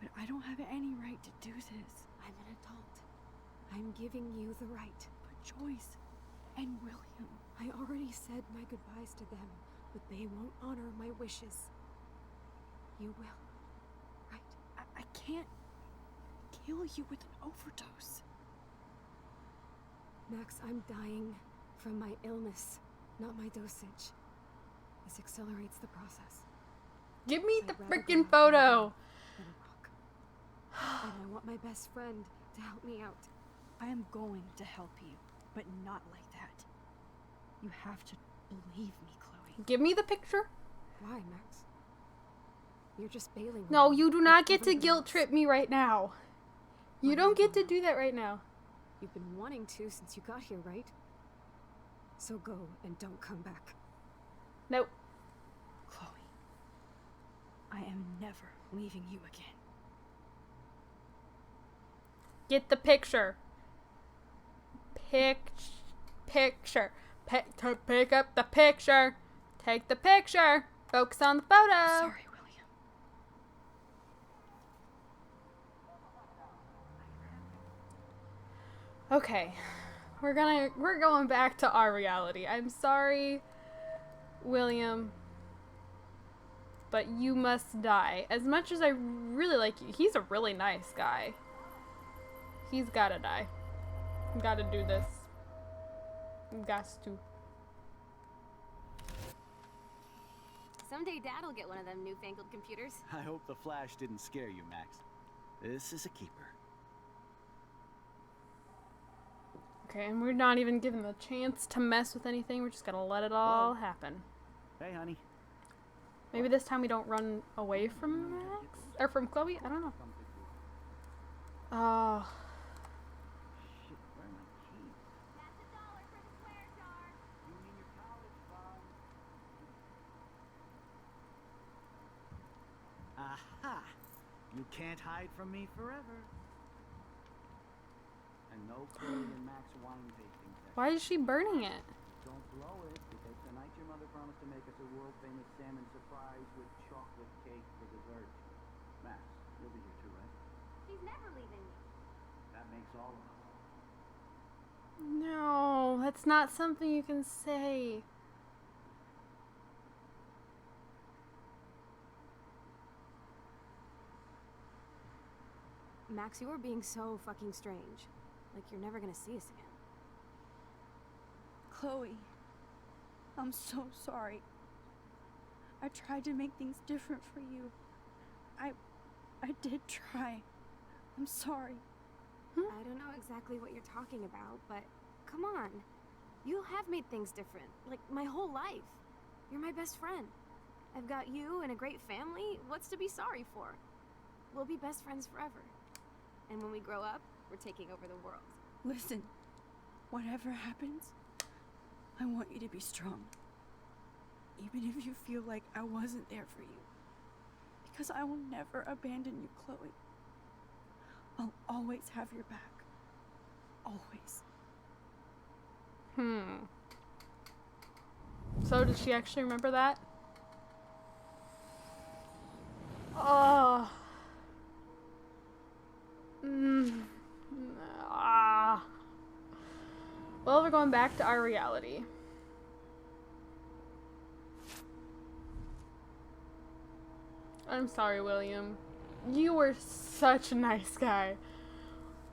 but I don't have any right to do this. I'm an adult. I'm giving you the right. But Joyce and William, I already said my goodbyes to them, but they won't honor my wishes. You will, right? I can't kill you with an overdose. Max, I'm dying from my illness, not my dosage. This accelerates the process. Give me the I'd rather freaking go out photo. than a rock. And I want my best friend to help me out. I am going to help you, but not like that. You have to believe me, Chloe. Give me the picture. Why, Max? You're just bailing. No, on me you do with not get to everybody guilt else. trip me right now. You Why don't get to not? do that right now. You've been wanting to since you got here, right? So go and don't come back. Nope. Chloe, I am never leaving you again. Get the picture. Picture. Pick up the picture. Take the picture. Focus on the photo. Sorry, William. Okay. We're going back to our reality. I'm sorry, William, but you must die. As much as I really like you, he's a really nice guy. He's gotta die. Gotta do this. Gots to. Someday Dad'll get one of them newfangled computers. I hope the flash didn't scare you, Max. This is a keeper. Okay, and we're not even given the chance to mess with anything. We're just gonna let it all happen. Hey, honey. Maybe this time we don't run away from Max? Or from Chloe? I don't know. Oh. Shit, where are my keys? That's $1 for the swear jar. You mean your college fund? Aha! You can't hide from me forever. And no Chloe and Max wine tasting session. Why is she burning it? Don't blow it, because tonight your mother promised to make us a world-famous salmon surprise with chocolate cake for dessert. Max, you'll be here too, right? She's never leaving me. That makes all of us. No, that's not something you can say. Max, you are being so fucking strange. Like you're never gonna see us again. Chloe, I'm so sorry. I tried to make things different for you. I did try. I'm sorry. I don't know exactly what you're talking about, but come on. You have made things different. Like my whole life. You're my best friend. I've got you and a great family. What's to be sorry for? We'll be best friends forever. And when we grow up, we're taking over the world. Listen, whatever happens, I want you to be strong. Even if you feel like I wasn't there for you. Because I will never abandon you, Chloe. I'll always have your back. Always. So does she actually remember that? Oh. going back to our reality. I'm sorry, William. You were such a nice guy.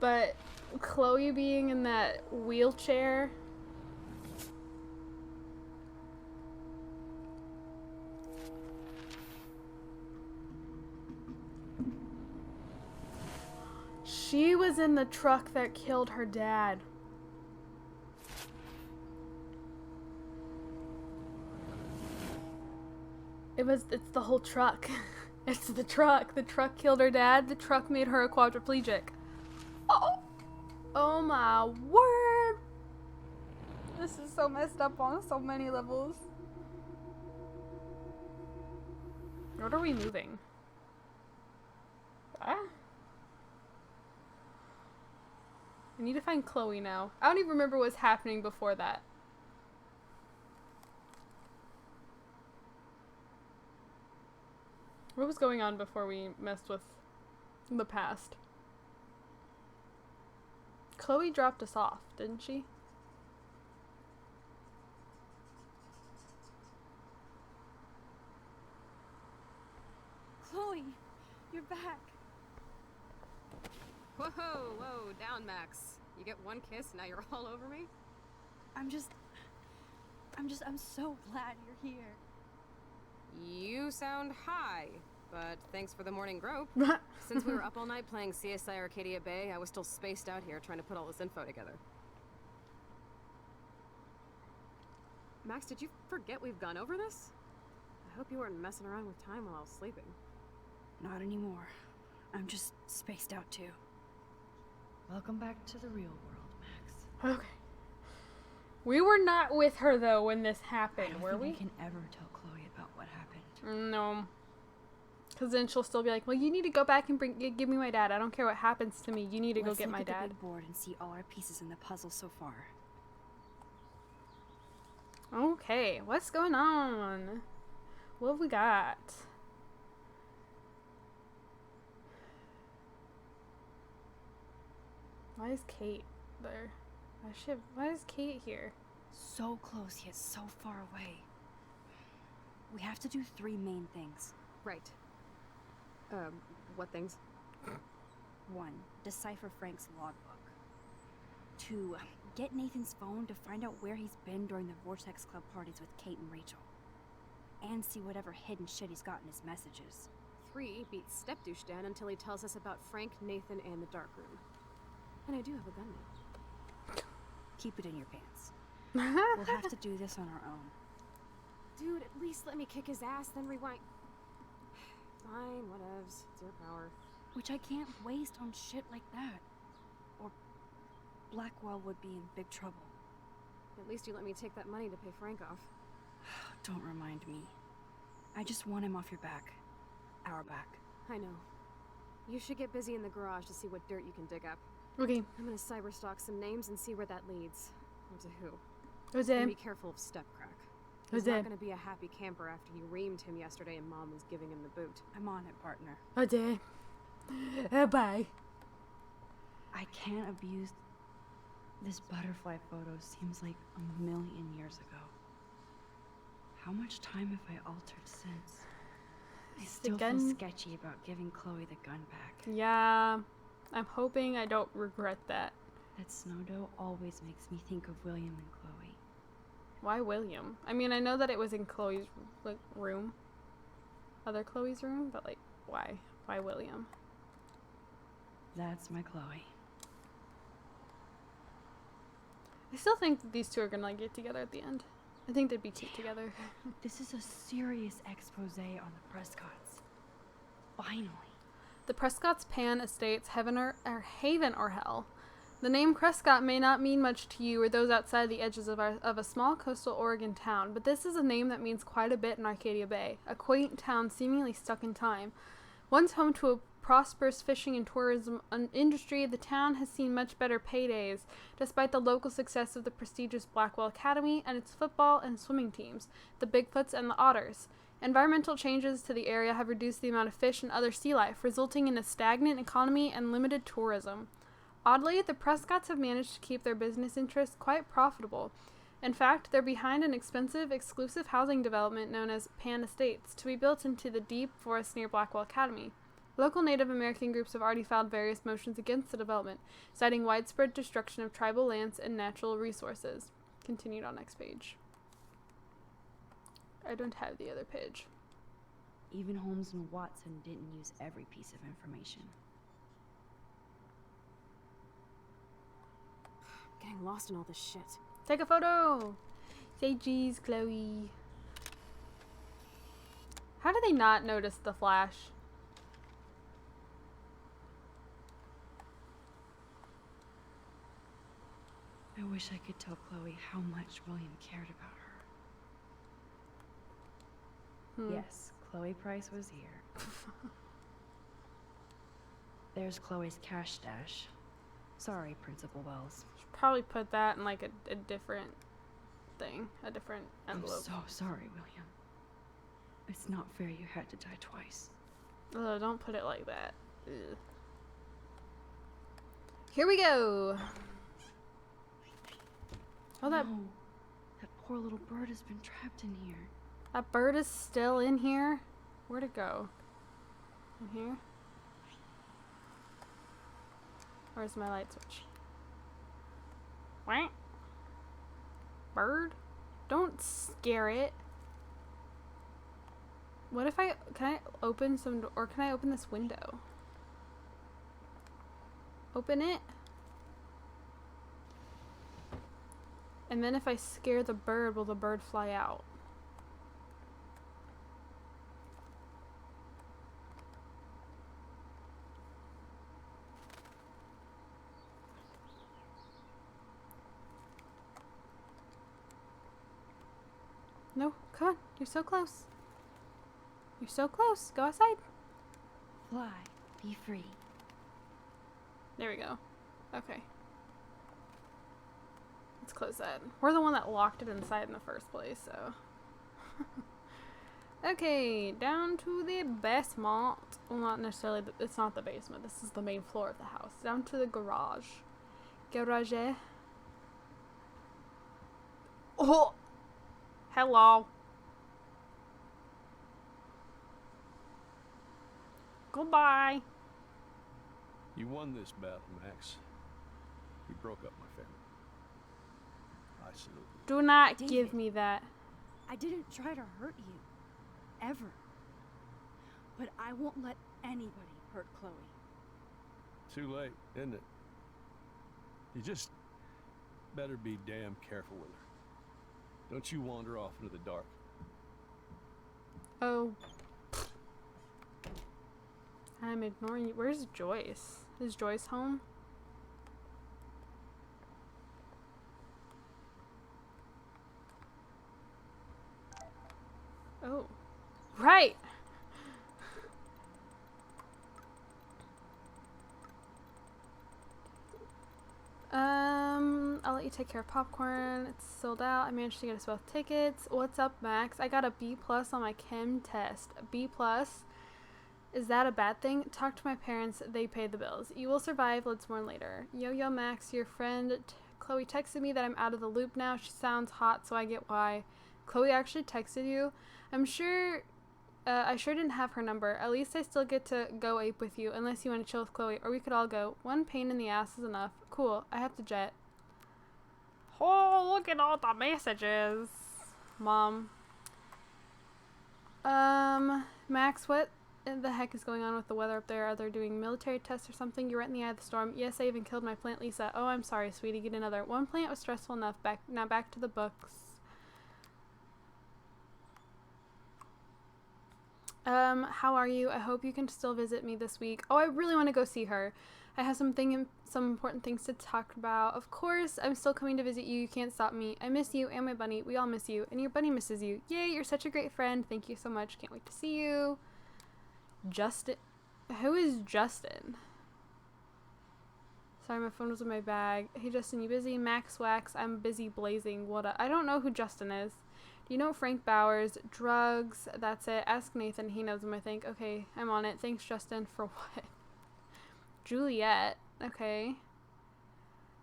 But Chloe being in that wheelchair. She was in the truck that killed her dad. It's the whole truck. It's the truck. The truck killed her dad. The truck made her a quadriplegic. Oh my word. This is so messed up on so many levels. What are we moving? Ah? I need to find Chloe now. I don't even remember what's happening before that. What was going on before we messed with the past? Chloe dropped us off, didn't she? Chloe, you're back. Whoa, whoa, down, Max. You get one kiss, now you're all over me? I'm so glad you're here. You sound high, but thanks for the morning grope. Since we were up all night playing CSI Arcadia Bay, I was still spaced out here trying to put all this info together. Max, did you forget we've gone over this? I hope you weren't messing around with time while I was sleeping. Not anymore. I'm just spaced out too. Welcome back to the real world, Max. Okay. We were not with her though when this I happened, don't were think we? I can ever tell Chloe about what happened. No. Because then she'll still be like, well, you need to go back and give me my dad. I don't care what happens to me. You need to go get my Let's look at dad. the big board and see all our pieces in the puzzle so far. Okay, what's going on? What have we got? Why is Kate there? Why is Kate here? So close yet so far away. We have to do 3 main things. Right. What things? 1. Decipher Frank's logbook. 2. Get Nathan's phone to find out where he's been during the Vortex Club parties with Kate and Rachel. And see whatever hidden shit he's got in his messages. 3. Beat Stepdouche down until he tells us about Frank, Nathan, and the dark room. And I do have a gun now. Keep it in your pants. We'll have to do this on our own. Dude, at least let me kick his ass, then rewind. Fine, whatevs. It's your power. Which I can't waste on shit like that. Or Blackwell would be in big trouble. At least you let me take that money to pay Frank off. Don't remind me. I just want him off your back. Our back. I know. You should get busy in the garage to see what dirt you can dig up. Okay. I'm gonna cyberstalk some names and see where that leads. Or to who. Jose. And be careful of Stepcrack. He's Jose. not gonna be a happy camper after you reamed him yesterday and Mom was giving him the boot. I'm on it, partner. Jose. Bye. I can't abuse... This butterfly photo seems like a million years ago. How much time have I altered since? I still feel gun- sketchy about giving Chloe the gun back. Yeah. I'm hoping I don't regret that. That snow dough always makes me think of William and Chloe. Why William? I mean, I know that it was in Chloe's like room. Other Chloe's room, but like, why? Why William? That's my Chloe. I still think that these two are gonna like get together at the end. I think they'd be cute together. This is a serious expose on the Prescotts. Finally. The Prescott's Pan Estates, Haven or Hell. The name Prescott may not mean much to you or those outside the edges of a small coastal Oregon town, but this is a name that means quite a bit in Arcadia Bay, a quaint town seemingly stuck in time. Once home to a prosperous fishing and tourism industry, the town has seen much better paydays, despite the local success of the prestigious Blackwell Academy and its football and swimming teams, the Bigfoots and the Otters. Environmental changes to the area have reduced the amount of fish and other sea life, resulting in a stagnant economy and limited tourism. Oddly, the Prescotts have managed to keep their business interests quite profitable. In fact, they're behind an expensive, exclusive housing development known as Pan Estates, to be built into the deep forest near Blackwell Academy. Local Native American groups have already filed various motions against the development, citing widespread destruction of tribal lands and natural resources. Continued on next page. I don't have the other page. Even Holmes and Watson didn't use every piece of information. I'm getting lost in all this shit. Take a photo! Say geez, Chloe. How did they not notice the flash? I wish I could tell Chloe how much William cared about her. Yes, Chloe Price was here. There's Chloe's cash stash. Sorry, Principal Wells. Should probably put that in like a different thing, a different envelope. I'm so sorry, William. It's not fair you had to die twice. Ugh, don't put it like that. Ugh. Here we go. Oh, that That poor little bird has been trapped in here. that bird is still in here. Where'd it go? In here? Where's my light switch? What? Bird? Don't scare it. What if can I open or can I open this window? Open it. And then if I scare the bird, will the bird fly out? No, come on. You're so close. You're so close. Go outside. Fly. Be free. There we go. Okay. Let's close that. We're the one that locked it inside in the first place, so. Okay, down to the basement. Well, not necessarily, it's not the basement. This is the main floor of the house. Down to the garage. Garage. Oh! Hello. Goodbye. You won this battle, Max. You broke up my family. I salute you. Do not David. give me that. I didn't try to hurt you. Ever. But I won't let anybody hurt Chloe. Too late, isn't it? You just better be damn careful with her. Don't you wander off into the dark. Oh. I'm ignoring you. Where's Joyce? Is Joyce home? Oh. Right! I'll let you take care of popcorn. It's sold out. I managed to get us both tickets. What's up, Max? I got a B+ on my chem test. A B+? Is that a bad thing? Talk to my parents. They pay the bills. You will survive. Let's mourn later. Yo, Max. Your friend Chloe texted me that I'm out of the loop now. She sounds hot, so I get why. Chloe actually texted you? I'm sure... I sure didn't have her number. At least I still get to go ape with you, unless you want to chill with Chloe, or we could all go. One pain in the ass is enough. Cool. I have to jet. Oh, look at all the messages. Mom. Max, what the heck is going on with the weather up there? Are they doing military tests or something? You're right in the eye of the storm. Yes, I even killed my plant Lisa. Oh, I'm sorry, sweetie. Get another. One plant was stressful enough. Now back to the books. How are you? I hope you can still visit me this week. Oh, I really want to go see her. I have some important things to talk about. Of course, I'm still coming to visit you. You can't stop me. I miss you and my bunny. We all miss you. And your bunny misses you. Yay, you're such a great friend. Thank you so much. Can't wait to see you. Justin. Who is Justin? Sorry, my phone was in my bag. Hey, Justin, you busy? Max Wax. I'm busy blazing. I don't know who Justin is. Do you know Frank Bowers? Drugs. That's it. Ask Nathan. He knows him, I think. Okay, I'm on it. Thanks, Justin. For what? Juliet. Okay.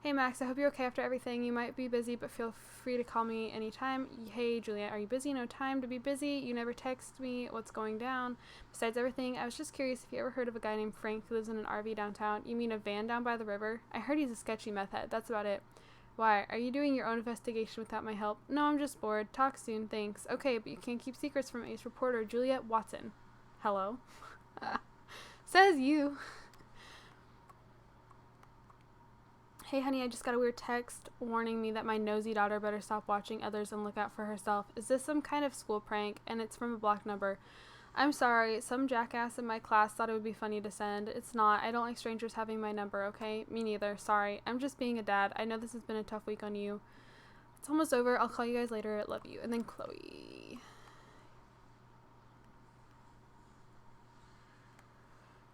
Hey Max, I hope you're okay after everything. You might be busy, but feel free to call me anytime. Hey Juliet, are you busy? No time to be busy. You never text me what's going down. Besides everything, I was just curious if you ever heard of a guy named Frank who lives in an RV downtown. You mean a van down by the river? I heard he's a sketchy meth head. That's about it. Why? Are you doing your own investigation without my help? No, I'm just bored. Talk soon, thanks. Okay, but you can't keep secrets from ace reporter Juliet Watson. Hello? Says you. Hey honey, I just got a weird text warning me that my nosy daughter better stop watching others and look out for herself. Is this some kind of school prank? And it's from a blocked number. I'm sorry, some jackass in my class thought it would be funny to send. It's not. I don't like strangers having my number, okay? Me neither. Sorry. I'm just being a dad. I know this has been a tough week on you. It's almost over. I'll call you guys later. Love you. And then Chloe.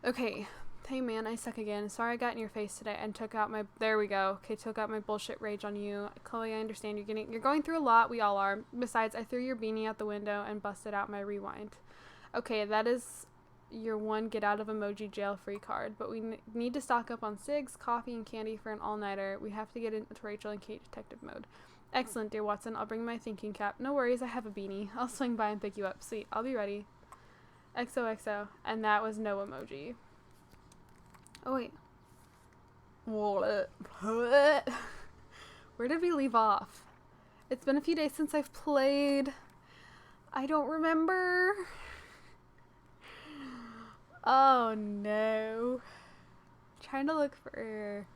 Okay. Hey man, I suck again. Sorry I got in your face today and took out my took out my bullshit rage on you. Chloe, I understand you're going through a lot. We all are. Besides, I threw your beanie out the window and busted out my rewind. Okay, that is your one get out of emoji jail free card, but we need to stock up on cigs, coffee, and candy for an all-nighter. We have to get into Rachel and Kate detective mode. Excellent, dear Watson. I'll bring my thinking cap. No worries, I have a beanie. I'll swing by and pick you up. Sweet, I'll be ready. XOXO. And that was no emoji. Oh, wait. What? Where did we leave off? It's been a few days since I've played. I don't remember. Oh, no. Trying to look for...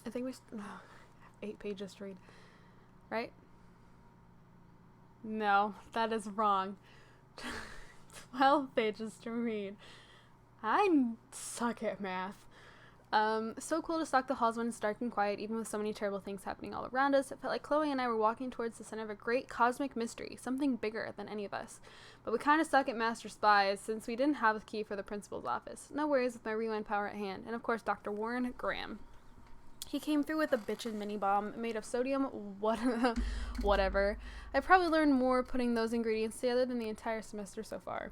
I think we have 8 pages to read, right? No, that is wrong. 12 pages to read. I suck at math. So cool to stalk the halls when it's dark and quiet, even with so many terrible things happening all around us. It felt like Chloe and I were walking towards the center of a great cosmic mystery, something bigger than any of us. But we kind of suck at master spies, since we didn't have a key for the principal's office. No worries with my rewind power at hand, and of course Dr. Warren Graham. He came through with a bitchin' mini bomb made of sodium, whatever. I probably learned more putting those ingredients together than the entire semester so far.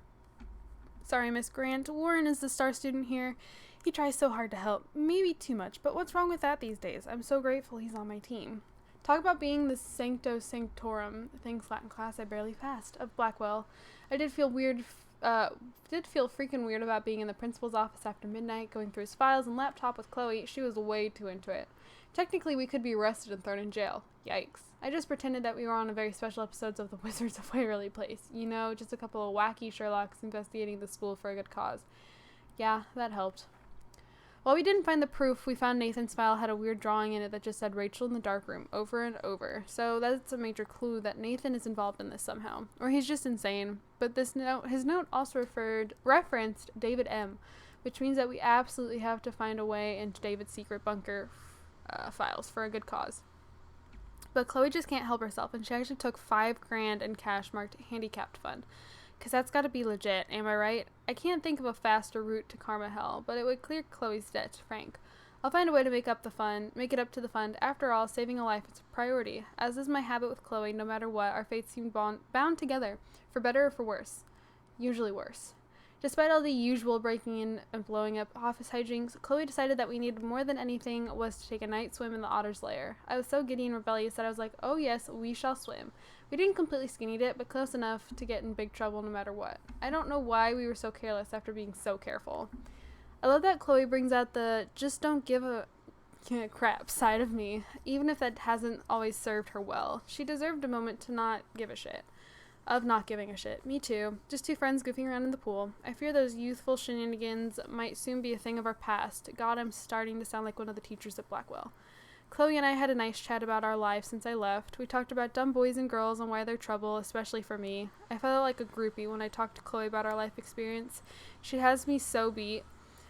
Sorry, Miss Grant. Warren is the star student here. He tries so hard to help. Maybe too much, but what's wrong with that these days? I'm so grateful he's on my team. Talk about being the sancto sanctorum, thanks Latin class I barely passed, of Blackwell. I did feel freaking weird about being in the principal's office after midnight, going through his files and laptop with Chloe. She was way too into it. Technically, we could be arrested and thrown in jail. Yikes. I just pretended that we were on a very special episodes of The Wizards of Waverly Place. You know, just a couple of wacky Sherlocks investigating the school for a good cause. Yeah, that helped. While we didn't find the proof, we found Nathan's file had a weird drawing in it that just said Rachel in the dark room over and over. So that's a major clue that Nathan is involved in this somehow. Or he's just insane. But his note also referenced David M., which means that we absolutely have to find a way into David's secret bunker files for a good cause. But Chloe just can't help herself, and she actually took $5,000 in cash marked handicapped fund. Because that's got to be legit, am I right? I can't think of a faster route to Karma Hell, but it would clear Chloe's debt to Frank. I'll find a way to make it up to the fund. After all, saving a life is a priority. As is my habit with Chloe, no matter what, our fates seem bound together, for better or for worse. Usually worse. Despite all the usual breaking in and blowing up office hijinks, Chloe decided that we needed more than anything was to take a night swim in the Otter's Lair. I was so giddy and rebellious that I was like, oh yes, we shall swim. We didn't completely skinny dip, but close enough to get in big trouble no matter what. I don't know why we were so careless after being so careful. I love that Chloe brings out the just don't give a crap side of me, even if that hasn't always served her well. She deserved a moment to not give a shit. Of not giving a shit. Me too. Just two friends goofing around in the pool. I fear those youthful shenanigans might soon be a thing of our past. God, I'm starting to sound like one of the teachers at Blackwell. Chloe and I had a nice chat about our lives since I left. We talked about dumb boys and girls and why they're trouble, especially for me. I felt like a groupie when I talked to Chloe about our life experience. She has me so beat.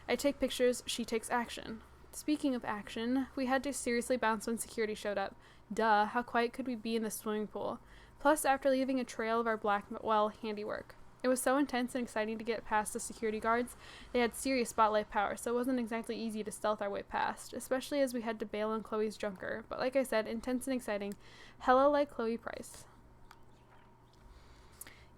I take pictures, she takes action. Speaking of action, we had to seriously bounce when security showed up. Duh, how quiet could we be in the swimming pool? Plus, after leaving a trail of our Blackwell handiwork. It was so intense and exciting to get past the security guards. They had serious spotlight power, so it wasn't exactly easy to stealth our way past, especially as we had to bail on Chloe's junker. But like I said, intense and exciting. Hella like Chloe Price.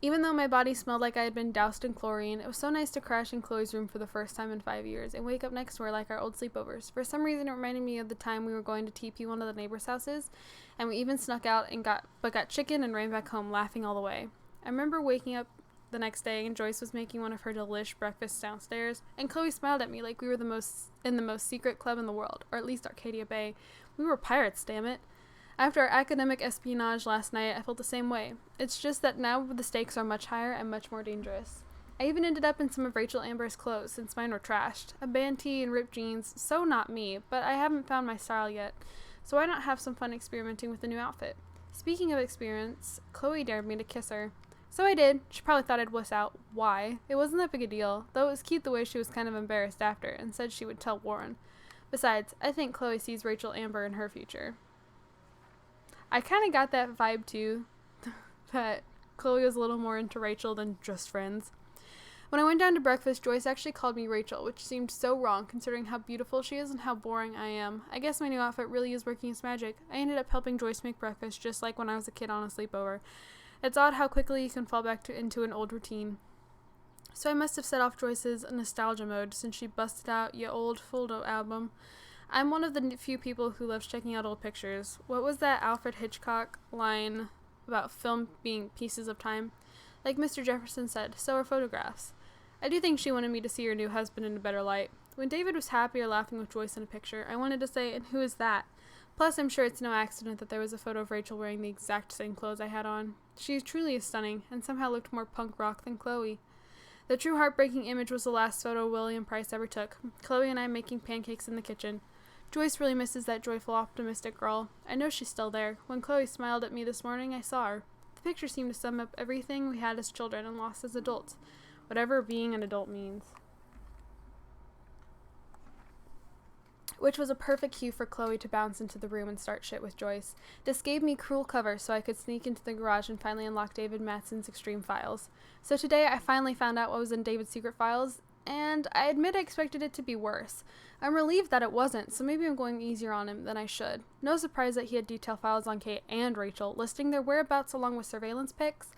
Even though my body smelled like I had been doused in chlorine, it was so nice to crash in Chloe's room for the first time in 5 years and wake up next to her like our old sleepovers. For some reason, it reminded me of the time we were going to TP one of the neighbors' houses, and we even snuck out and got chicken and ran back home laughing all the way. I remember waking up the next day and Joyce was making one of her delish breakfasts downstairs, and Chloe smiled at me like we were in the most secret club in the world, or at least Arcadia Bay. We were pirates, damn it. After our academic espionage last night, I felt the same way. It's just that now the stakes are much higher and much more dangerous. I even ended up in some of Rachel Amber's clothes, since mine were trashed. A band tee and ripped jeans, so not me, but I haven't found my style yet, so why not have some fun experimenting with a new outfit? Speaking of experience, Chloe dared me to kiss her. So I did. She probably thought I'd wuss out. Why? It wasn't that big a deal, though it was cute the way she was kind of embarrassed after, and said she would tell Warren. Besides, I think Chloe sees Rachel Amber in her future. I kind of got that vibe too, that Chloe was a little more into Rachel than just friends. When I went down to breakfast, Joyce actually called me Rachel, which seemed so wrong considering how beautiful she is and how boring I am. I guess my new outfit really is working its magic. I ended up helping Joyce make breakfast just like when I was a kid on a sleepover. It's odd how quickly you can fall back into an old routine. So I must have set off Joyce's nostalgia mode since she busted out "Ya Old Photo Album." I'm one of the few people who loves checking out old pictures. What was that Alfred Hitchcock line about film being pieces of time? Like Mr. Jefferson said, so are photographs. I do think she wanted me to see her new husband in a better light. When David was happy or laughing with Joyce in a picture, I wanted to say, and who is that? Plus, I'm sure it's no accident that there was a photo of Rachel wearing the exact same clothes I had on. She truly is stunning, and somehow looked more punk rock than Chloe. The true heartbreaking image was the last photo William Price ever took. Chloe and I making pancakes in the kitchen. Joyce really misses that joyful, optimistic girl. I know she's still there. When Chloe smiled at me this morning, I saw her. The picture seemed to sum up everything we had as children and lost as adults. Whatever being an adult means. Which was a perfect cue for Chloe to bounce into the room and start shit with Joyce. This gave me cruel cover so I could sneak into the garage and finally unlock David Matson's extreme files. So today I finally found out what was in David's secret files, and I admit I expected it to be worse. I'm relieved that it wasn't, so maybe I'm going easier on him than I should. No surprise that he had detailed files on Kate and Rachel, listing their whereabouts along with surveillance pics.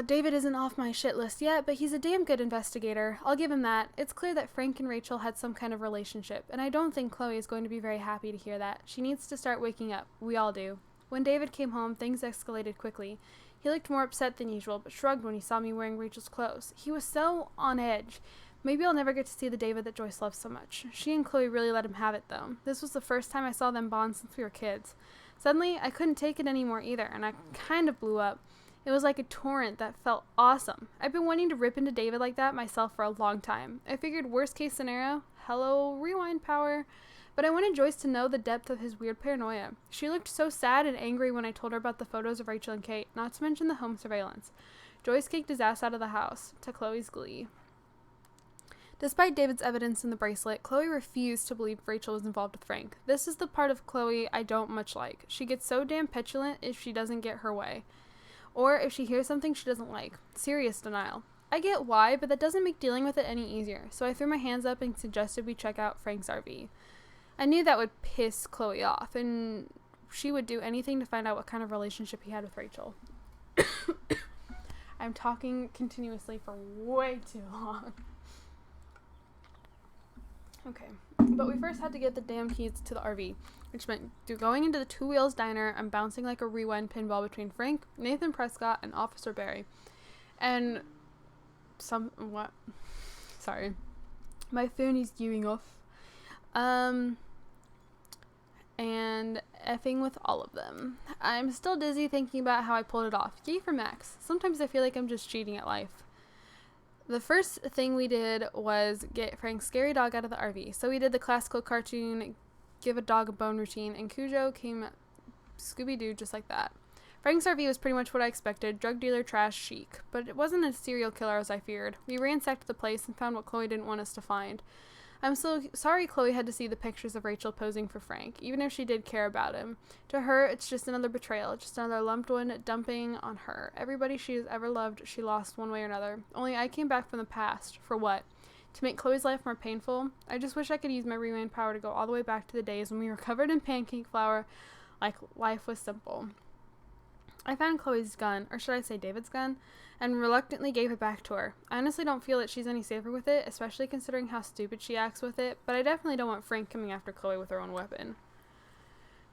David isn't off my shit list yet, but he's a damn good investigator. I'll give him that. It's clear that Frank and Rachel had some kind of relationship, and I don't think Chloe is going to be very happy to hear that. She needs to start waking up. We all do. When David came home, things escalated quickly. He looked more upset than usual, but shrugged when he saw me wearing Rachel's clothes. He was so on edge. Maybe I'll never get to see the David that Joyce loves so much. She and Chloe really let him have it, though. This was the first time I saw them bond since we were kids. Suddenly, I couldn't take it anymore either, and I kind of blew up. It was like a torrent that felt awesome. I've been wanting to rip into David like that myself for a long time. I figured worst case scenario, hello, rewind power. But I wanted Joyce to know the depth of his weird paranoia. She looked so sad and angry when I told her about the photos of Rachel and Kate, not to mention the home surveillance. Joyce kicked his ass out of the house, to Chloe's glee. Despite David's evidence in the bracelet, Chloe refused to believe Rachel was involved with Frank. This is the part of Chloe I don't much like. She gets so damn petulant if she doesn't get her way. Or if she hears something she doesn't like. Serious denial. I get why, but that doesn't make dealing with it any easier, so I threw my hands up and suggested we check out Frank's RV. I knew that would piss Chloe off, and she would do anything to find out what kind of relationship he had with Rachel. I'm talking continuously for way too long. Okay, but we first had to get the damn keys to the RV, which meant going into the Two Wheels diner and bouncing like a rewind pinball between Frank, Nathan Prescott, and Officer Barry. And sorry. My phone is going off. And effing with all of them. I'm still dizzy thinking about how I pulled it off. Yay for Max. Sometimes I feel like I'm just cheating at life. The first thing we did was get Frank's scary dog out of the RV. So we did the classical cartoon give a dog a bone routine, and Cujo came Scooby-Doo just like that. Frank's RV was pretty much what I expected, drug dealer trash chic, but it wasn't a serial killer as I feared. We ransacked the place and found what Chloe didn't want us to find. I'm so sorry Chloe had to see the pictures of Rachel posing for Frank, even if she did care about him. To her, it's just another betrayal, just another loved one dumping on her. Everybody she has ever loved, she lost one way or another. Only I came back from the past. For what? To make Chloe's life more painful? I just wish I could use my rewind power to go all the way back to the days when we were covered in pancake flour, like life was simple. I found Chloe's gun, or should I say David's gun, and reluctantly gave it back to her. I honestly don't feel that she's any safer with it, especially considering how stupid she acts with it, but I definitely don't want Frank coming after Chloe with her own weapon.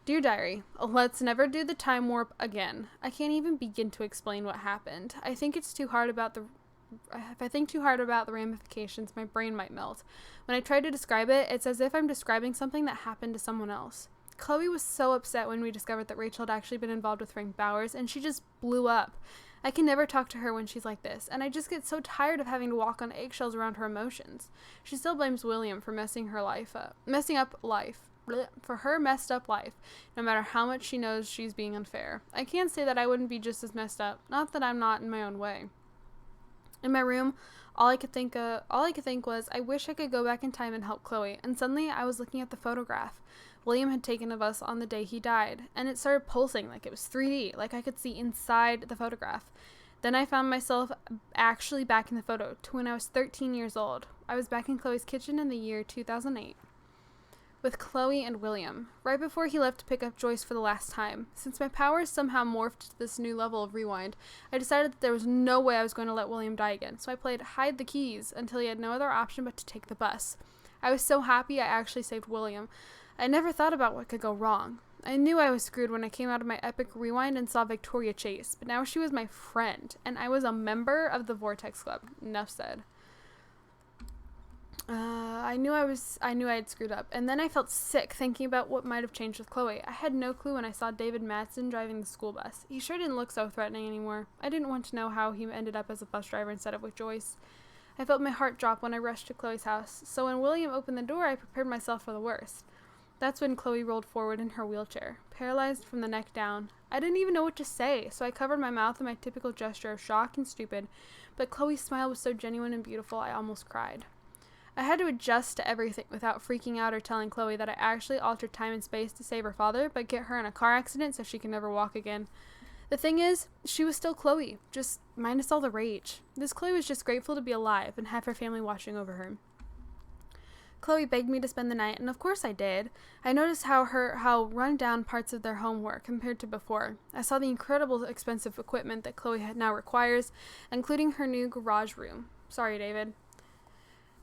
Dear Diary, let's never do the time warp again. I can't even begin to explain what happened. If I think too hard about the ramifications, my brain might melt. When I try to describe it, it's as if I'm describing something that happened to someone else. Chloe was so upset when we discovered that Rachel had actually been involved with Frank Bowers, and she just blew up. I can never talk to her when she's like this, and I just get so tired of having to walk on eggshells around her emotions. She still blames William for messing up life. For her messed up life, no matter how much she knows she's being unfair. I can't say that I wouldn't be just as messed up, not that I'm not in my own way. In my room, all I could think was, I wish I could go back in time and help Chloe, and suddenly I was looking at the photograph William had taken of us on the day he died, and it started pulsing like it was 3D, like I could see inside the photograph. Then I found myself actually back in the photo, to when I was 13 years old. I was back in Chloe's kitchen in the year 2008. With Chloe and William, right before he left to pick up Joyce for the last time. Since my powers somehow morphed to this new level of rewind, I decided that there was no way I was going to let William die again, so I played hide the keys until he had no other option but to take the bus. I was so happy I actually saved William. I never thought about what could go wrong. I knew I was screwed when I came out of my epic rewind and saw Victoria Chase, but now she was my friend, and I was a member of the Vortex Club. Enough said. I knew I had screwed up, and then I felt sick thinking about what might have changed with Chloe. I had no clue when I saw David Madsen driving the school bus. He sure didn't look so threatening anymore. I didn't want to know how he ended up as a bus driver instead of with Joyce. I felt my heart drop when I rushed to Chloe's house, so when William opened the door, I prepared myself for the worst. That's when Chloe rolled forward in her wheelchair, paralyzed from the neck down. I didn't even know what to say, so I covered my mouth in my typical gesture of shock and stupid, but Chloe's smile was so genuine and beautiful I almost cried. I had to adjust to everything without freaking out or telling Chloe that I actually altered time and space to save her father, but get her in a car accident so she can never walk again. The thing is, she was still Chloe, just minus all the rage. This Chloe was just grateful to be alive and have her family watching over her. Chloe begged me to spend the night, and of course I did. I noticed how run down parts of their home were compared to before. I saw the incredible expensive equipment that Chloe now requires, including her new garage room. Sorry, David.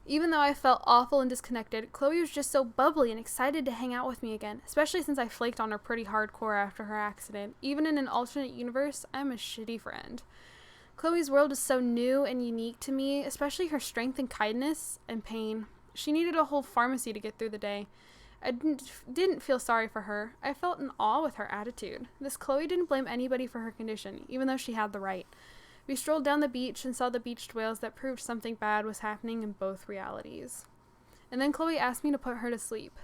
Even though I felt awful and disconnected, Chloe was just so bubbly and excited to hang out with me again, especially since I flaked on her pretty hardcore after her accident. Even in an alternate universe, I'm a shitty friend. Chloe's world is so new and unique to me, especially her strength and kindness and pain. She needed a whole pharmacy to get through the day. I didn't feel sorry for her. I felt in awe with her attitude. This Chloe didn't blame anybody for her condition, even though she had the right. We strolled down the beach and saw the beached whales that proved something bad was happening in both realities. And then Chloe asked me to put her to sleep.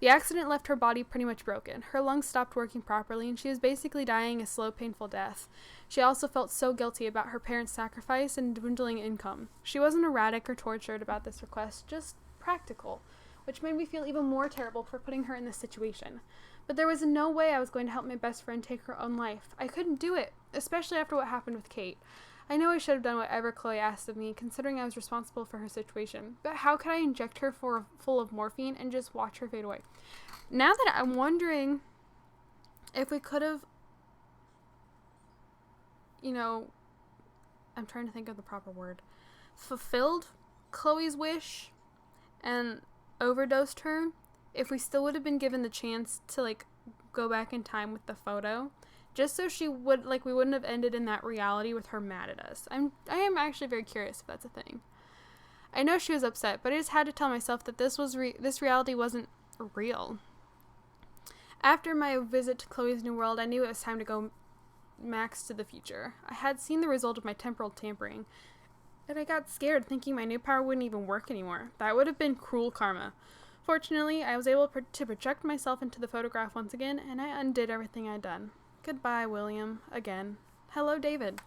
The accident left her body pretty much broken. Her lungs stopped working properly, and she was basically dying a slow, painful death. She also felt so guilty about her parents' sacrifice and dwindling income. She wasn't erratic or tortured about this request, just practical, which made me feel even more terrible for putting her in this situation. But there was no way I was going to help my best friend take her own life. I couldn't do it, especially after what happened with Kate. I know I should have done whatever Chloe asked of me, considering I was responsible for her situation, but how could I inject her full of morphine and just watch her fade away? Now that I'm wondering if we could have, I'm trying to think of the proper word, fulfilled Chloe's wish and overdosed her, if we still would have been given the chance to go back in time with the photo, just so she would we wouldn't have ended in that reality with her mad at us. I am actually very curious if that's a thing. I know she was upset, but I just had to tell myself that this reality wasn't real. After my visit to Chloe's new world, I knew it was time to go max to the future. I had seen the result of my temporal tampering, and I got scared thinking my new power wouldn't even work anymore. That would have been cruel karma. Fortunately, I was able to project myself into the photograph once again, and I undid everything I'd done. Goodbye, William. Again. Hello, David.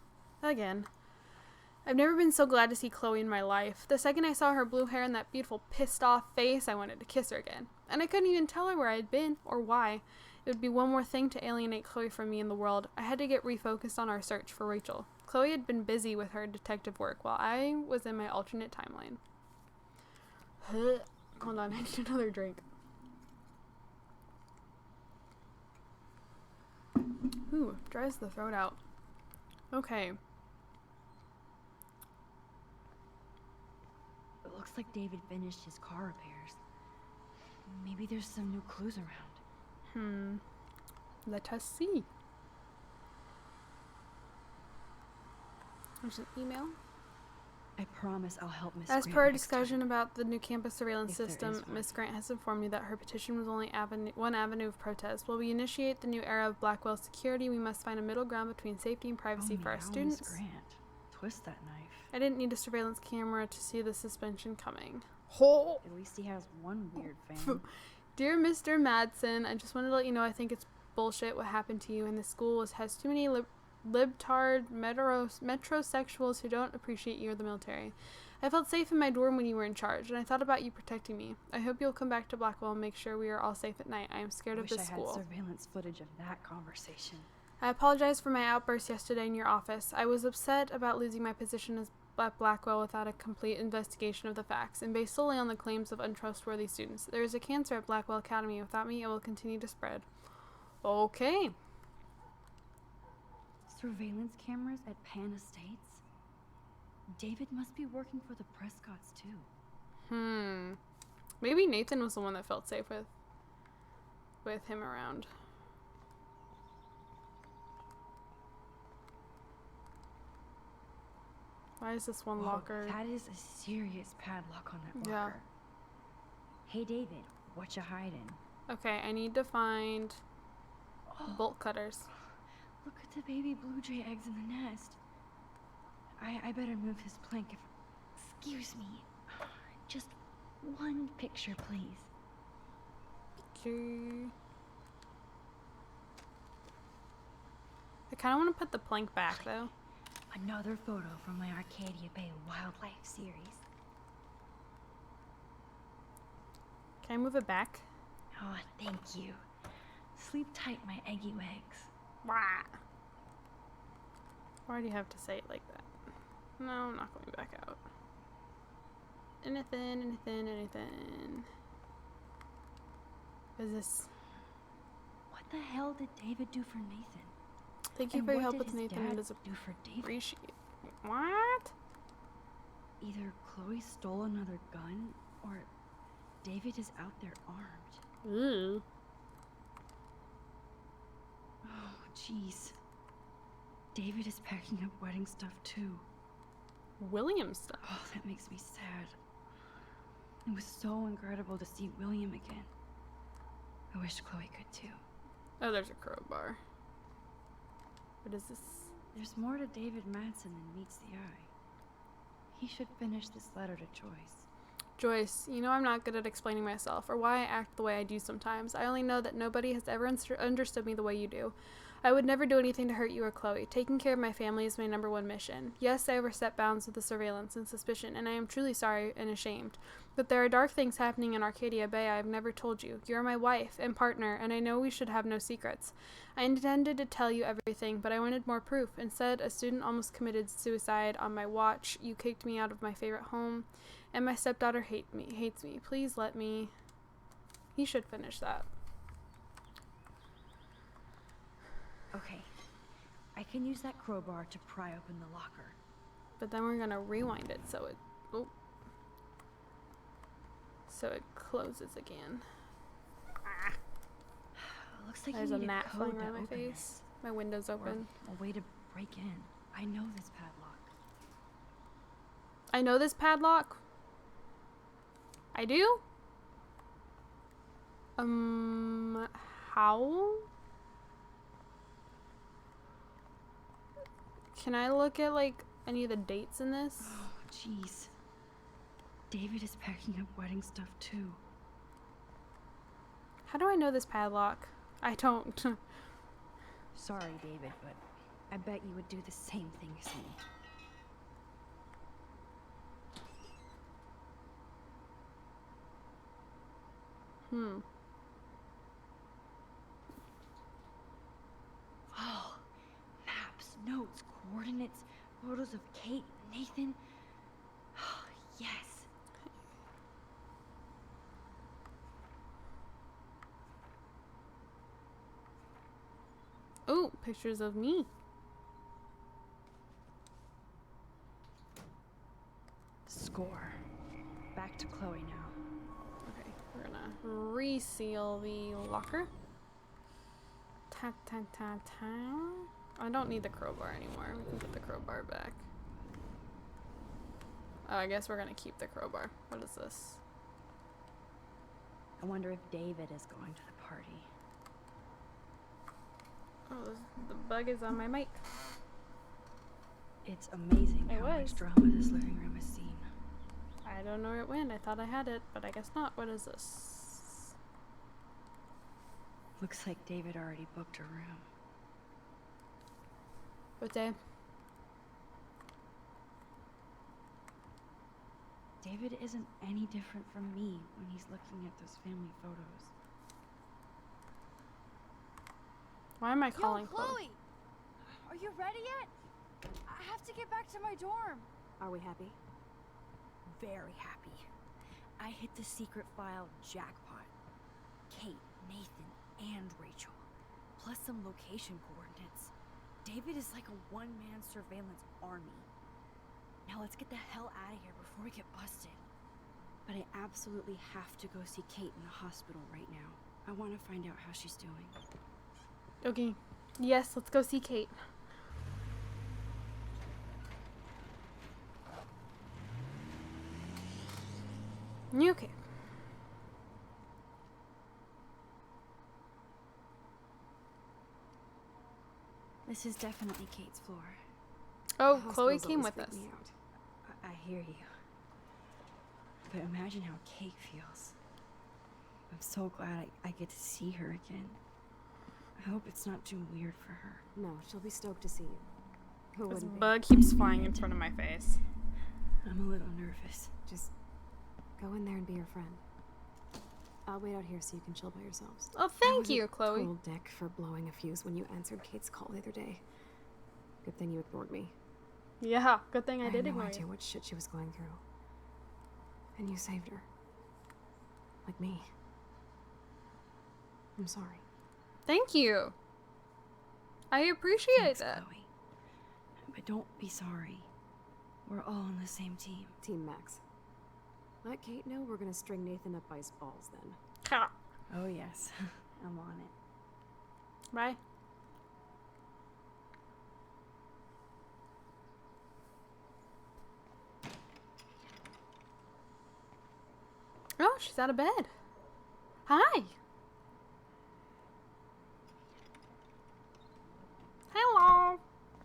Again. I've never been so glad to see Chloe in my life. The second I saw her blue hair and that beautiful pissed off face, I wanted to kiss her again. And I couldn't even tell her where I'd been or why. It would be one more thing to alienate Chloe from me and the world. I had to get refocused on our search for Rachel. Chloe had been busy with her detective work while I was in my alternate timeline. Hold on, I need another drink. Ooh, dries the throat out. Okay. It looks like David finished his car repairs. Maybe there's some new clues around. Let us see. There's an email. I promise I'll help Miss As Grant per our next discussion time. about the new campus surveillance If there system, is one. Miss Grant has informed me that her petition was only one avenue of protest. While we initiate the new era of Blackwell security, we must find a middle ground between safety and privacy for our Miss students. Grant. Twist that knife. I didn't need a surveillance camera to see the suspension coming. Oh. At least he has one weird fan. Dear Mr. Madsen, I just wanted to let you know I think it's bullshit what happened to you, and the school has too many libtard metrosexuals who don't appreciate you or the military. I felt safe in my dorm when you were in charge, and I thought about you protecting me. I hope you'll come back to Blackwell and make sure we are all safe at night. I am scared of Wish this I school. had surveillance footage of that conversation. I apologize for my outburst yesterday in your office. I was upset about losing my position at Blackwell without a complete investigation of the facts, and based solely on the claims of untrustworthy students. There is a cancer at Blackwell Academy. Without me, it will continue to spread. Okay. Surveillance cameras at Pan Estates? David must be working for the Prescotts too. Maybe Nathan was the one that felt safe with him around. Why is this one Whoa, locker? that is a serious padlock on that Yeah. locker. Hey David, what you hiding? Okay, I need to find bolt cutters. Look at the baby blue jay eggs in the nest. I better move his plank if... Excuse me. Just one picture, please. Okay. I kind of want to put the plank back, though. Another photo from my Arcadia Bay Wildlife series. Can I move it back? Oh, thank you. Sleep tight, my eggy legs. Wah. Why do you have to say it like that? No, I'm not going back out. Anything. What is this? What the hell did David do for Nathan? Thank you And for your what help did with his Nathan. dad It is do for David? appreciate. What? Either Chloe stole another gun, or David is out there armed. Ooh. Oh, jeez. David is packing up wedding stuff too. William stuff. Oh, that makes me sad. It was so incredible to see William again. I wish Chloe could too. Oh, there's a crowbar. What is this? There's more to David Madsen than meets the eye. He should finish this letter to Joyce. Joyce, you know I'm not good at explaining myself or why I act the way I do sometimes. I only know that nobody has ever understood me the way you do. I would never do anything to hurt you or Chloe. Taking care of my family is my #1 mission. Yes, I overstepped bounds with the surveillance and suspicion, and I am truly sorry and ashamed. But there are dark things happening in Arcadia Bay I have never told you. You are my wife and partner, and I know we should have no secrets. I intended to tell you everything, but I wanted more proof. Instead, a student almost committed suicide on my watch. You kicked me out of my favorite home, and my stepdaughter hates me. Please let me... He should finish that. Okay. I can use that crowbar to pry open the locker. But then we're gonna rewind it so it... Oh. So it closes again. Looks like There's you a need gnat code flying to around my open face. this. My window's Or open. a way to break in. I know this padlock. I know this padlock. I do? How? Can I look at, like, any of the dates in this? Oh, jeez. David is packing up wedding stuff too. How do I know this padlock? I don't. Sorry, David, but I bet you would do the same thing as me. Oh, maps, notes, coordinates, photos of Kate, Nathan. Oh, yes. Oh, pictures of me. Score. Back to Chloe now. Okay, we're gonna reseal the locker. Ta ta ta ta. I don't need the crowbar anymore. We can put the crowbar back. Oh, I guess we're gonna keep the crowbar. What is this? I wonder if David is going to the party. Oh, the bug is on my mic. It's amazing It how was. much drama this living room has seen. I don't know where it went. I thought I had it, but I guess not. What is this? Looks like David already booked a room. What day? David isn't any different from me when he's looking at those family photos. Why am I calling Yo, Chloe! Are you ready yet? I have to get back to my dorm. Are we happy? Very happy. I hit the secret file jackpot. Kate, Nathan, and Rachel. Plus some location coordinates. David is like a one-man surveillance army. Now let's get the hell out of here before we get busted. But I absolutely have to go see Kate in the hospital right now. I want to find out how she's doing. Okay. Yes, let's go see Kate. Okay. This is definitely Kate's floor. Oh, The Chloe hospitals came always with freak us. me out. I hear you. But imagine how Kate feels. I'm so glad I get to see her again. I hope it's not too weird for her. No, she'll be stoked to see you. Who This wouldn't be? bug keeps flying in front of my face. I'm a little nervous. Just go in there and be your friend. I'll wait out here so you can chill by yourselves. Oh, I thank was a you, Chloe. Total dick for blowing a fuse when you answered Kate's call the other day. Good thing you ignored me. Yeah, good thing I had did no ignore idea you. what shit she was going through. And you saved her. Like me. I'm sorry. Thank you. I appreciate Thanks, that. Chloe. But don't be sorry. We're all on the same team. Team Max. Let Kate know we're gonna string Nathan up by his balls then. Ha. Oh yes, I'm on it. Bye. Oh, she's out of bed. Hi. Hello.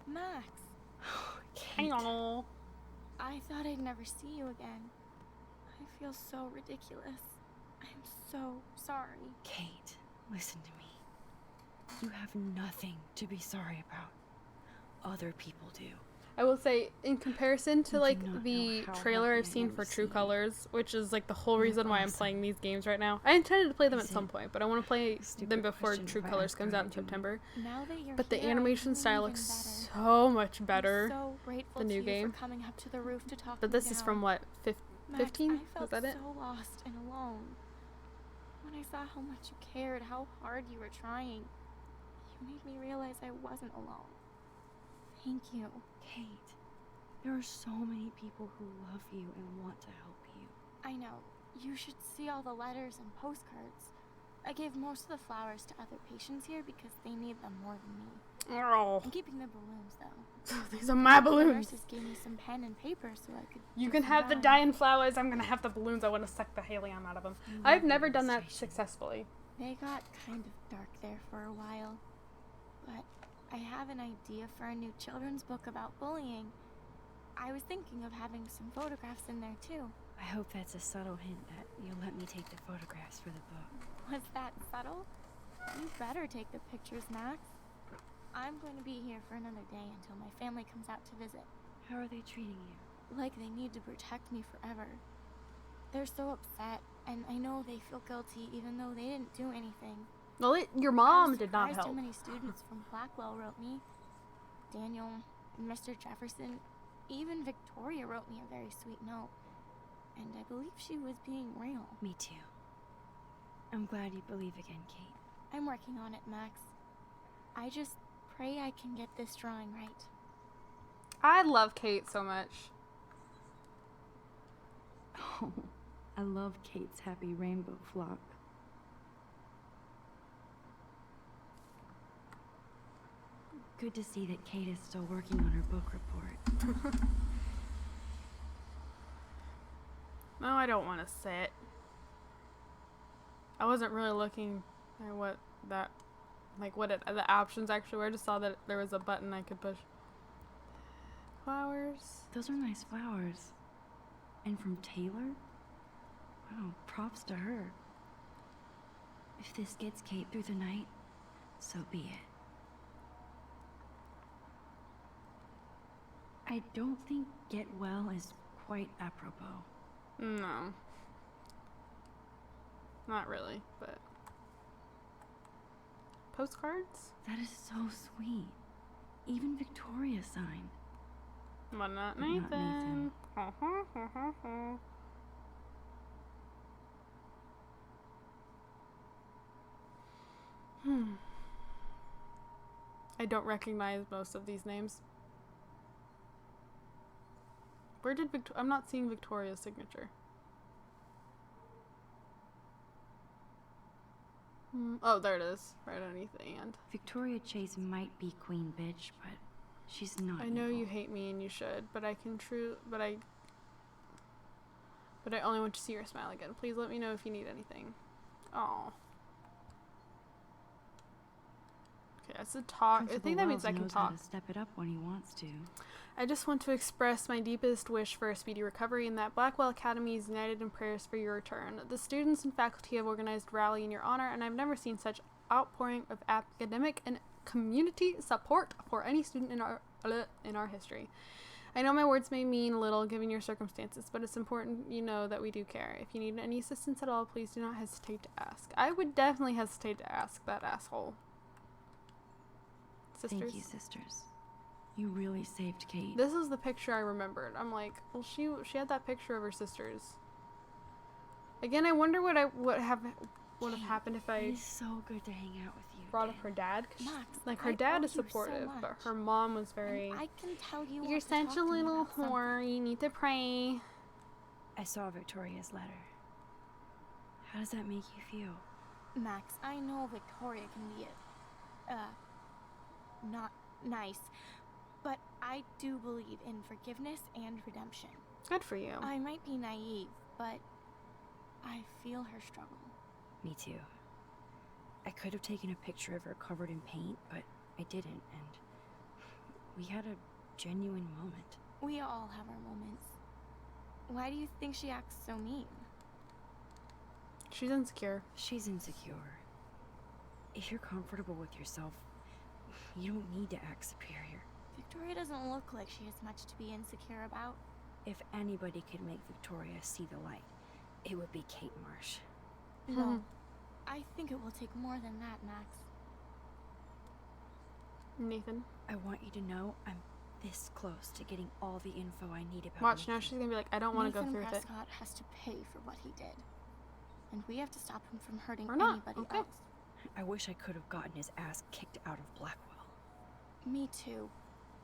Max, Kate. Hello. I thought I'd never see you again. I feel so ridiculous. I'm so sorry. Kate, listen to me. You have nothing to be sorry about. Other people do. I will say, in comparison to You like do not the know how trailer happy I've I seen am for to True see you. Colors, which is like the whole You're reason why I'm awesome. playing these games right now. I intended to play them at Is some it point, but I want to play a stupid them before question True if I Colors ask comes how out in you're doing? September. Now that you're But the here, I animation feel style even looks better. so much better I'm so grateful the new to you game. for coming up to the roof to talk But me this is down. from what, Max, 15? I Was felt that it? so lost and alone. When I saw how much you cared, how hard you were trying, you made me realize I wasn't alone. Thank you. Kate, there are so many people who love you and want to help you. I know. You should see all the letters and postcards. I gave most of the flowers to other patients here because they need them more than me. Oh, I'm keeping the balloons, though. these are my The balloons. nurses gave me some pen and paper so I could. You jot can them have the down. dying flowers. I'm gonna have the balloons. I want to suck the helium out of them. I've never done that successfully. They got kind of dark there for a while. But I have an idea for a new children's book about bullying. I was thinking of having some photographs in there too. I hope that's a subtle hint that you'll let me take the photographs for the book. Was that subtle? You better take the pictures, Max. I'm going to be here for another day until my family comes out to visit. How are they treating you? Like they need to protect me forever. They're so upset, and I know they feel guilty even though they didn't do anything. Well, your I mom was did not surprised help. how many students from Blackwell wrote me. Daniel, Mr. Jefferson, even Victoria wrote me a very sweet note. And I believe she was being real. Me too. I'm glad you believe again, Kate. I'm working on it, Max. I just pray I can get this drawing right. I love Kate so much. Oh, I love Kate's happy rainbow flock. Good to see that Kate is still working on her book report. No, I don't want to say it. I wasn't really looking at what that, like what the options actually were. I just saw that there was a button I could push. Flowers. Those are nice flowers. And from Taylor? Wow, props to her. If this gets Kate through the night, so be it. I don't think get well is quite apropos. No. Not really, but... Postcards? That is so sweet. Even Victoria signed. But not But not Nathan. I don't recognize most of these names. Where did I'm not seeing Victoria's signature. Oh, there it is. Right underneath the and. Victoria Chase might be queen bitch, but she's not I know evil. you hate me and you should, but I only want to see your smile again. Please let me know if you need anything. Oh. Okay, that's a talk. I think that means I can knows how talk. to step it up when he wants to. I just want to express my deepest wish for a speedy recovery and that Blackwell Academy is united in prayers for your return. The students and faculty have organized a rally in your honor, and I've never seen such outpouring of academic and community support for any student in our history. I know my words may mean little given your circumstances, but it's important you know that we do care. If you need any assistance at all, please do not hesitate to ask. I would definitely hesitate to ask that asshole. Sisters? Thank you, sisters. You really saved Kate. This is the picture I remembered. I'm like, well, she had that picture of her sisters. Again, I wonder would have happened if I It is so good to hang out with you. brought up again. her dad. 'Cause Max, like her I dad owe is you so supportive, but much. her mom was very. And I can tell you You're want to talk such to a me little about something." whore. You need to pray. I saw Victoria's letter. How does that make you feel? Max, I know Victoria can be not nice, but I do believe in forgiveness and redemption. Good for you. I might be naive, but I feel her struggle. Me too. I could have taken a picture of her covered in paint, but I didn't, and we had a genuine moment. We all have our moments. Why do you think she acts so mean? She's insecure. She's insecure. If you're comfortable with yourself, you don't need to act superior. Victoria doesn't look like she has much to be insecure about. If anybody could make Victoria see the light, it would be Kate Marsh. No, I think it will take more than that, Max. Nathan. I want you to know I'm this close to getting all the info I need about Watch, now Nathan. she's gonna be like, I don't want to go Nathan through with it. Prescott has to pay for what he did. And we have to stop him from hurting Or not, anybody okay. else. I wish I could have gotten his ass kicked out of Blackwell. Me too.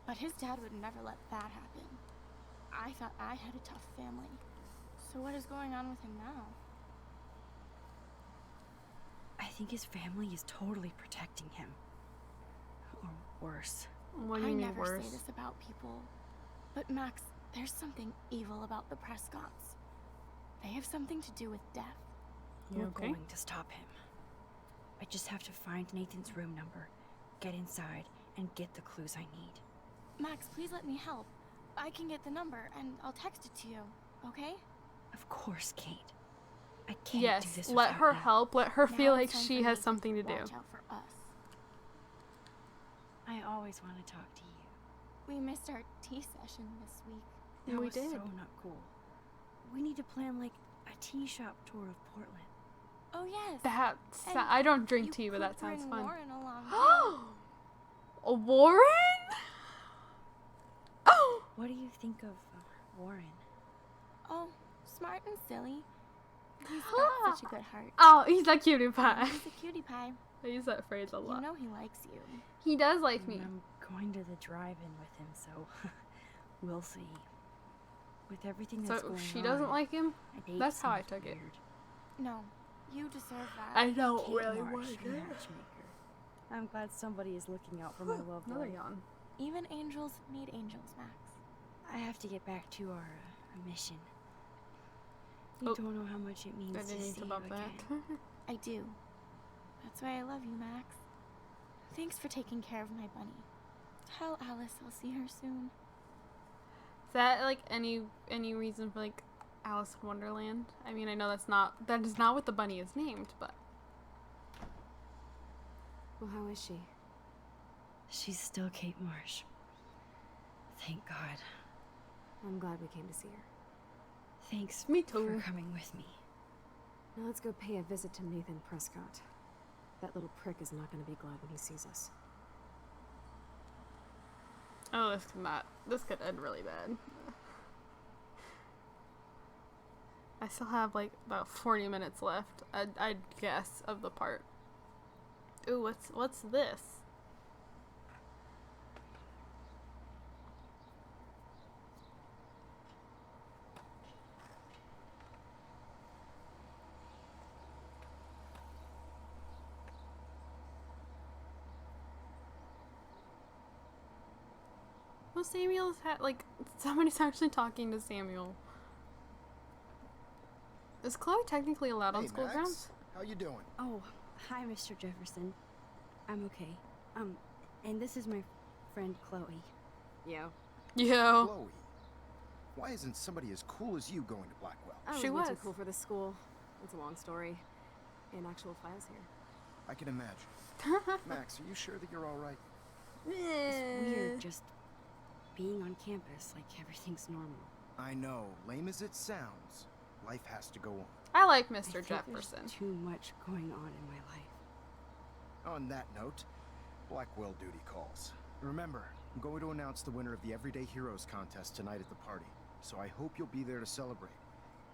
But his dad would never let that happen. I thought I had a tough family. So what is going on with him now? I think his family is totally protecting him. Or worse. What do I you mean never worse? say this about people. But Max, there's something evil about the Prescotts. They have something to do with death. You We're okay? going to stop him. I just have to find Nathan's room number, get inside, and get the clues I need. Max, please let me help. I can get the number and I'll text it to you, okay? Of course, Kate. I can't do Yes, this let without her you. help. Let her Now feel it's like time she for has Nathan something to do. Watch out for us. I always want to talk to you. We missed our tea session this week. That We was did. so not cool. We need to plan like a tea shop tour of Portland. Oh yes. That's. And I don't drink you tea, but could that sounds bring fun. Warren along too. A Warren? Oh! What do you think of Warren? Oh, smart and silly. He's got such a good heart. Oh, he's a cutie pie. He's a cutie pie. I use that phrase a lot. You know he likes you. He does like me. I'm going to the drive-in with him, so we'll see. With everything that's So going she on, doesn't like him? a date That's how I seems took it. weird. No, you deserve that. I don't Kate really Marsh, want the it. matchmaker. I'm glad somebody is looking out for my love Another life. yawn. Even angels need angels, Max. I have to get back to our mission. You Oh. don't know how much it means I to didn't see need to you bump again. that. I do. That's why I love you, Max. Thanks for taking care of my bunny. Tell Alice I'll see her soon. Is that like any reason for like Alice in Wonderland? I mean, I know that is not what the bunny is named, but Well, how is she? She's still Kate Marsh. Thank God. I'm glad we came to see her. Thanks Me for too. coming with me. Now let's go pay a visit to Nathan Prescott. That little prick is not going to be glad when he sees us. oh, this could end really bad. I still have like about 40 minutes left, I'd guess, of the part. Ooh, what's this? Well, Samuel's like somebody's actually talking to Samuel. Is Chloe technically allowed on Hey, school Max. grounds? How you doing? Oh, hi, Mr. Jefferson. I'm okay. And this is my friend Chloe. Yo. Yo. Chloe. Why isn't somebody as cool as you going to Blackwell? I She was way too was. cool for this school. It's a long story. And actual files here. I can imagine. Max, are you sure that you're all right? It's weird just being on campus like everything's normal. I know, lame as it sounds, life has to go on. I like I Mr. think Jefferson. There's too much going on in my life. On that note, Blackwell duty calls. Remember, I'm going to announce the winner of the Everyday Heroes contest tonight at the party, so I hope you'll be there to celebrate,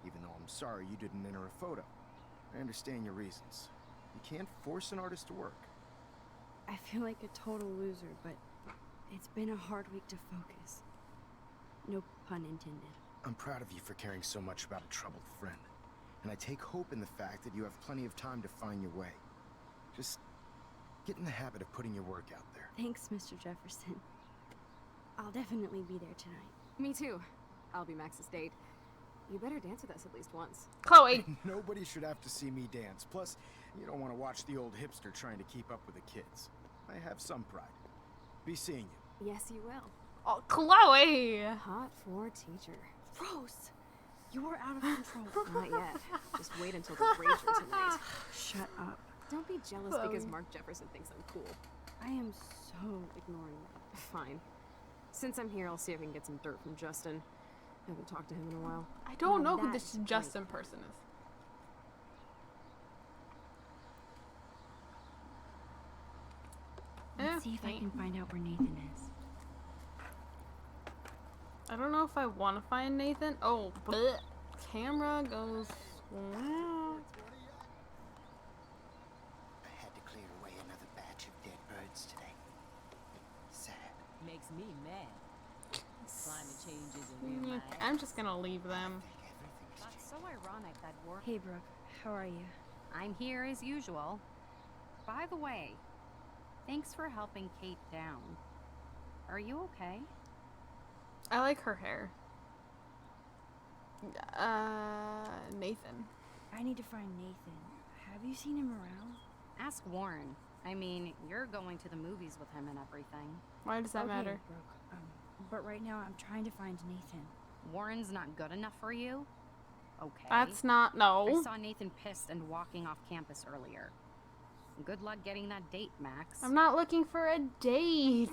even though I'm sorry you didn't enter a photo. I understand your reasons. You can't force an artist to work. I feel like a total loser, but it's been a hard week to focus. No pun intended. I'm proud of you for caring so much about a troubled friend, and I take hope in the fact that you have plenty of time to find your way. Just get in the habit of putting your work out there. Thanks, Mr. Jefferson. I'll definitely be there tonight. Me too. I'll be Max's date. You better dance with us at least once. Chloe. Nobody should have to see me dance. Plus, you don't want to watch the old hipster trying to keep up with the kids. I have some pride. Be seeing you. Yes, you will. Oh, Chloe. Hot for teacher. Rose! You're out of control. Not yet. Just wait until the rager tonight. Shut up. Don't be jealous because Mark Jefferson thinks I'm cool. I am so ignoring that. Fine. Since I'm here, I'll see if I can get some dirt from Justin. I haven't talked to him in a while. I don't Now know who that's this Justin person is. Let's see if I can find out where Nathan is. I don't know if I want to find Nathan. Oh, bleh. Camera goes. Wow. I had to clear away another batch of dead birds today. Sad. Makes me mad. Climate change isn't real. I'm just gonna leave them. That's so ironic that war. Hey, Brooke. How are you? I'm here as usual. By the way, thanks for helping Kate down. Are you okay? I like her hair. Nathan. I need to find Nathan. Have you seen him around? Ask Warren. I mean, you're going to the movies with him and everything. Why does that Okay, matter? Brooke. But right now I'm trying to find Nathan. Warren's not good enough for you? Okay. That's not. No. I saw Nathan pissed and walking off campus earlier. Good luck getting that date, Max. I'm not looking for a date.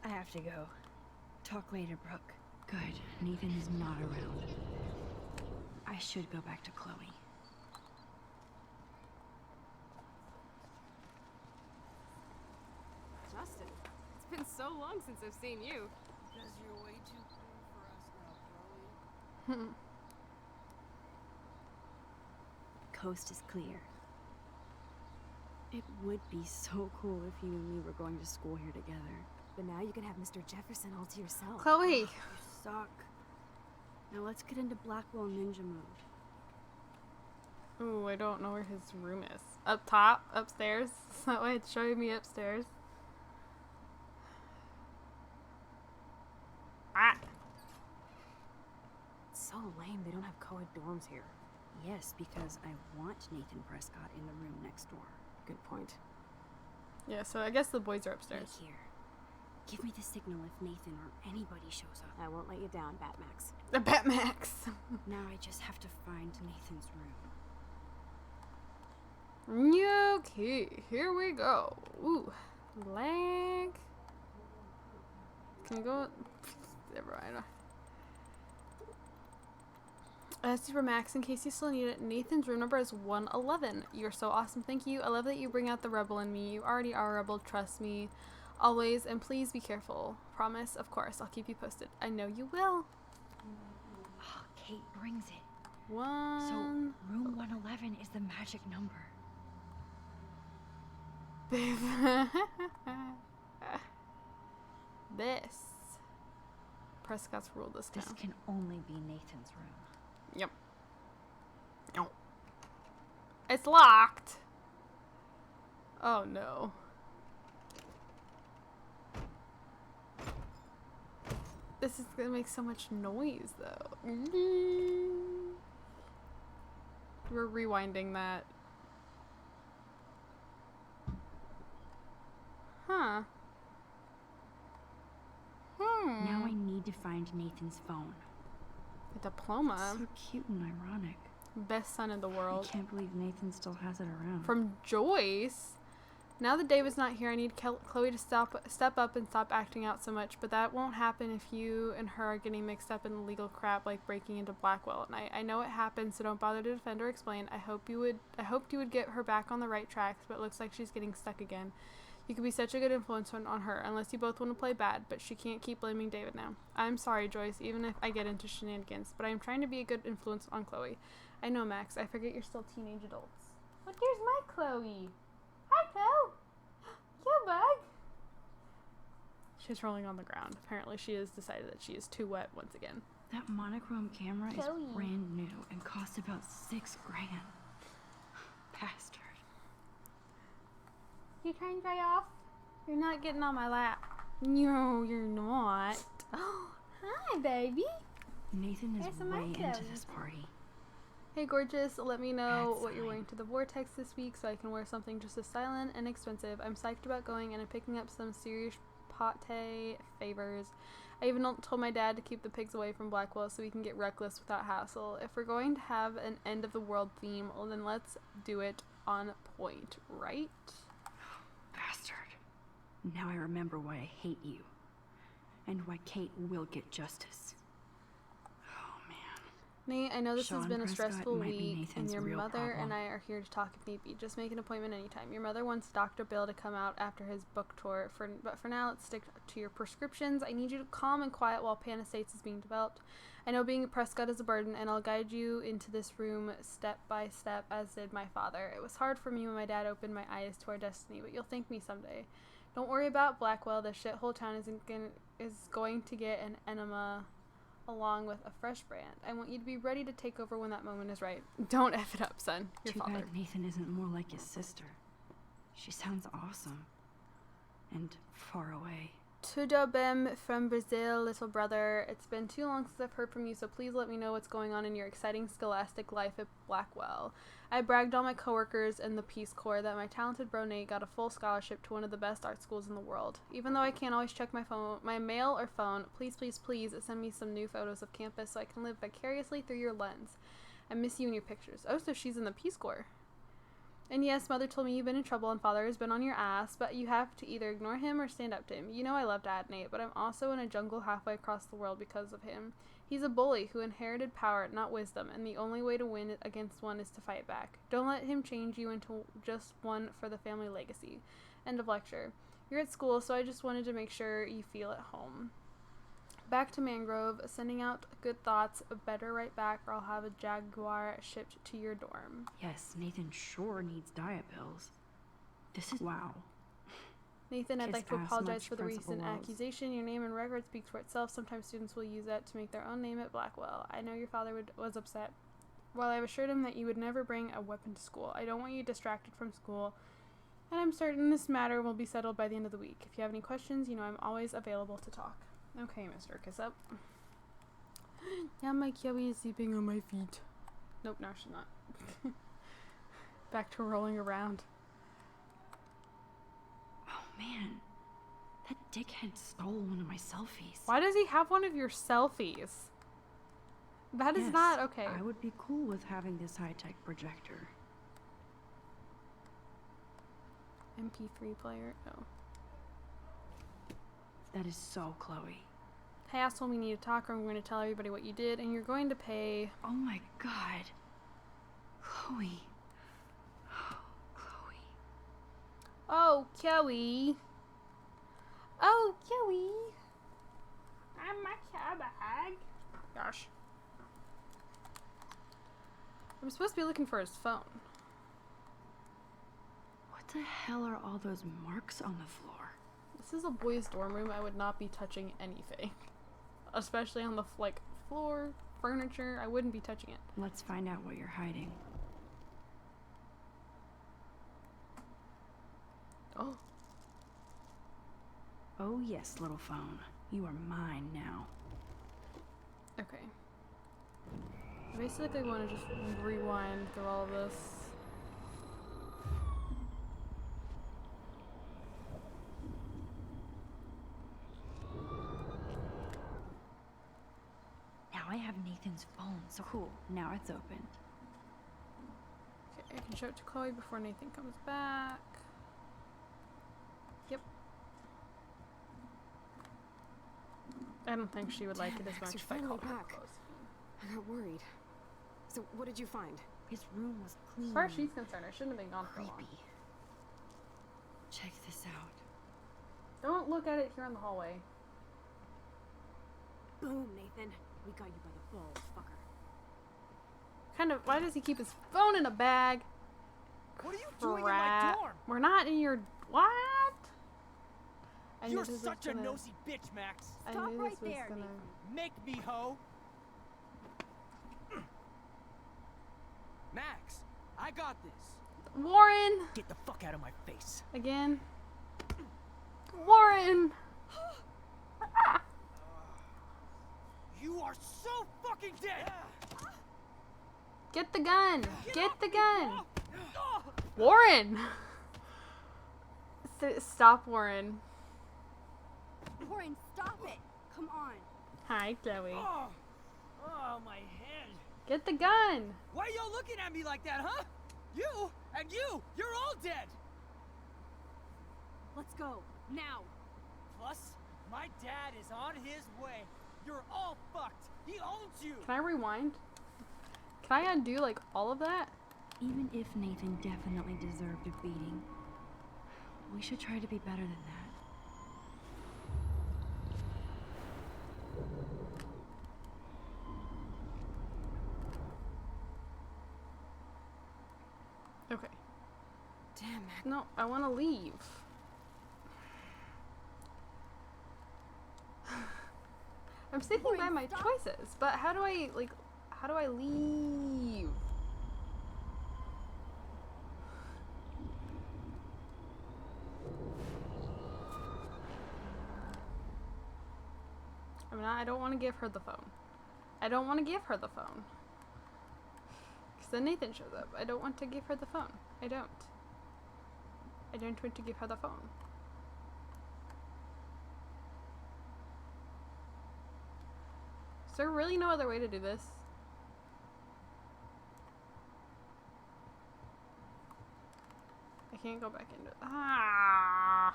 I have to go. Talk later, Brooke. Good. Nathan is not around. I should go back to Chloe. Justin, it's been so long since I've seen you. Because you're way too cool for us now, Chloe. Coast is clear. It would be so cool if you and me were going to school here together. But now you can have Mr. Jefferson all to yourself. Chloe! You suck. Now let's get into Blackwell Ninja mode. Ooh, I don't know where his room is. Up top? Upstairs? Is that why it's showing me upstairs? Ah! It's so lame they don't have co-ed dorms here. Yes, because I want Nathan Prescott in the room next door. Good point. Yeah, so I guess the boys are upstairs. Right here. Give me the signal if Nathan or anybody shows up. I won't let you down, Batmax. The Batmax! Now I just have to find Nathan's room. Okay, here we go. Ooh, lag. Can we go? Never mind. Super Max, in case you still need it, Nathan's room number is 111. You're so awesome. Thank you. I love that you bring out the rebel in me. You already are a rebel. Trust me. Always. And please be careful. Promise. Of course. I'll keep you posted. I know you will. Oh, Kate brings it. One. So, room 111 is the magic number. This. Prescott's ruled this town. This can only be Nathan's room. Yep. No. It's locked. Oh no. This is gonna make so much noise though. We're rewinding that. Huh. Now I need to find Nathan's phone. A diploma. So cute and ironic. Best son in the world. I can't believe Nathan still has it around. From Joyce. Now that David's not here, I need Chloe to step up and stop acting out so much. But that won't happen if you and her are getting mixed up in legal crap like breaking into Blackwell at night. I know it happens, so don't bother to defend or explain. I hoped you would get her back on the right tracks, but it looks like she's getting stuck again. You could be such a good influence on her, unless you both want to play bad, but she can't keep blaming David now. I'm sorry, Joyce, even if I get into shenanigans, but I am trying to be a good influence on Chloe. I know, Max. I forget you're still teenage adults. But here's my Chloe. Hi, Chloe. Yeah, bug. She's rolling on the ground. Apparently, she has decided that she is too wet once again. That monochrome camera Chloe. is brand new and costs about $6,000. Bastard. You trying to dry off? You're not getting on my lap. No, you're not. Oh, hi, baby. Nathan is There's my way into Chloe. this party. Hey, gorgeous. Let me know Bad what you're sign. wearing to the Vortex this week so I can wear something just as silent and expensive. I'm psyched about going and I'm picking up some serious pate favors. I even told my dad to keep the pigs away from Blackwell so we can get reckless without hassle. If we're going to have an end of the world theme, well then let's do it on point, right? Bastard. Now I remember why I hate you. And why Kate will get justice. Oh, man. Nate, I know this has Sean been a Prescott stressful might be week, and Nathan's your real mother problem. and I are here to talk if need be. Just make an appointment anytime. Your mother wants Dr. Bill to come out after his book tour, but for now, let's stick to your prescriptions. I need you to calm and quiet while Panastates is being developed. I know being a Prescott is a burden, and I'll guide you into this room step by step, as did my father. It was hard for me when my dad opened my eyes to our destiny, but you'll thank me someday. Don't worry about Blackwell. The shithole town is going to get an enema along with a fresh brand. I want you to be ready to take over when that moment is right. Don't F it up, son. Your Too father. bad Nathan isn't more like his sister. She sounds awesome. And far away. Tudo bem from Brazil, little brother. It's been too long since I've heard from you, so please let me know what's going on in your exciting scholastic life at Blackwell. I bragged all my coworkers in the Peace Corps that my talented bro Nate got a full scholarship to one of the best art schools in the world. Even though I can't always check my mail or phone, please, please, please send me some new photos of campus so I can live vicariously through your lens. I miss you and your pictures. Oh, so she's in the Peace Corps. And yes, Mother told me you've been in trouble and Father has been on your ass, but you have to either ignore him or stand up to him. You know I love Dad, Nate, but I'm also in a jungle halfway across the world because of him. He's a bully who inherited power, not wisdom, and the only way to win against one is to fight back. Don't let him change you into just one for the family legacy. End of lecture. You're at school, so I just wanted to make sure you feel at home. Back to Mangrove, sending out good thoughts. Better write back or I'll have a Jaguar shipped to your dorm. Yes, Nathan sure needs diet pills. This is wow. Nathan, I'd Kiss like to ass apologize much, for the Principal recent Wells. accusation. Your name and record speaks for itself. Sometimes students will use that to make their own name at Blackwell. I know your father was upset. While I've assured him that you would never bring a weapon to school, I don't want you distracted from school, and I'm certain this matter will be settled by the end of the week. If you have any questions, you know I'm always available to talk. Okay, Mr. Kiss Up. Yeah, my Kiwi is sleeping on my feet. Nope, no, she's not. Back to rolling around. Oh man, that dickhead stole one of my selfies. Why does he have one of your selfies? That is Yes, not okay. I would be cool with having this high-tech projector. MP3 player. Oh. That is so Chloe. Hey, asshole, we need to talk or I'm going to tell everybody what you did and you're going to pay. Oh my god. Chloe. Chloe. Oh, Chloe. Oh, Chloe. I'm my car bag. Gosh. I'm supposed to be looking for his phone. What the hell are all those marks on the floor? This is a boys' dorm room. I would not be touching anything. Especially on the, floor, furniture. I wouldn't be touching it. Let's find out what you're hiding. Oh. Oh yes, little phone. You are mine now. Okay. I basically want to just rewind through all of this. Now I have Nathan's phone, so cool. Now it's opened. Okay, I can show it to Chloe before Nathan comes back. Yep. I don't think she would like it as Max, much you're if I finally called her back. close. I got worried. So what did you find? His room was clean. As far as she's concerned, I shouldn't have been gone for long. Creepy. Check this out. Don't look at it here in the hallway. Boom, Nathan. We got you by the balls, fucker. Why does he keep his phone in a bag? What are you doing in my dorm? We're not in your... What? I knew You're this was such a gonna- nosy bitch, Max. I Stop knew right this was there, gonna... Make me, ho. Max, I got this. Warren! Get the fuck out of my face. Again. Warren! You are so fucking dead. Get the gun! Get the gun! Warren! Stop, Warren. Warren, stop it! Come on. Hi, Chloe. Oh, my head. Get the gun! Why are y'all looking at me like that, huh? You and you're all dead. Let's go. Now. Plus, my dad is on his way. You're all fucked. He owns you. Can I rewind? Can I undo, all of that? Even if Nathan definitely deserved a beating, we should try to be better than that. Okay. Damn, Max. No, I want to leave. I'm sticking by my choices, but how do I leave? I don't want to give her the phone. I don't want to give her the phone. Because then Nathan shows up. I don't want to give her the phone. I don't want to give her the phone. Is there really no other way to do this? can't go back into it. Ah.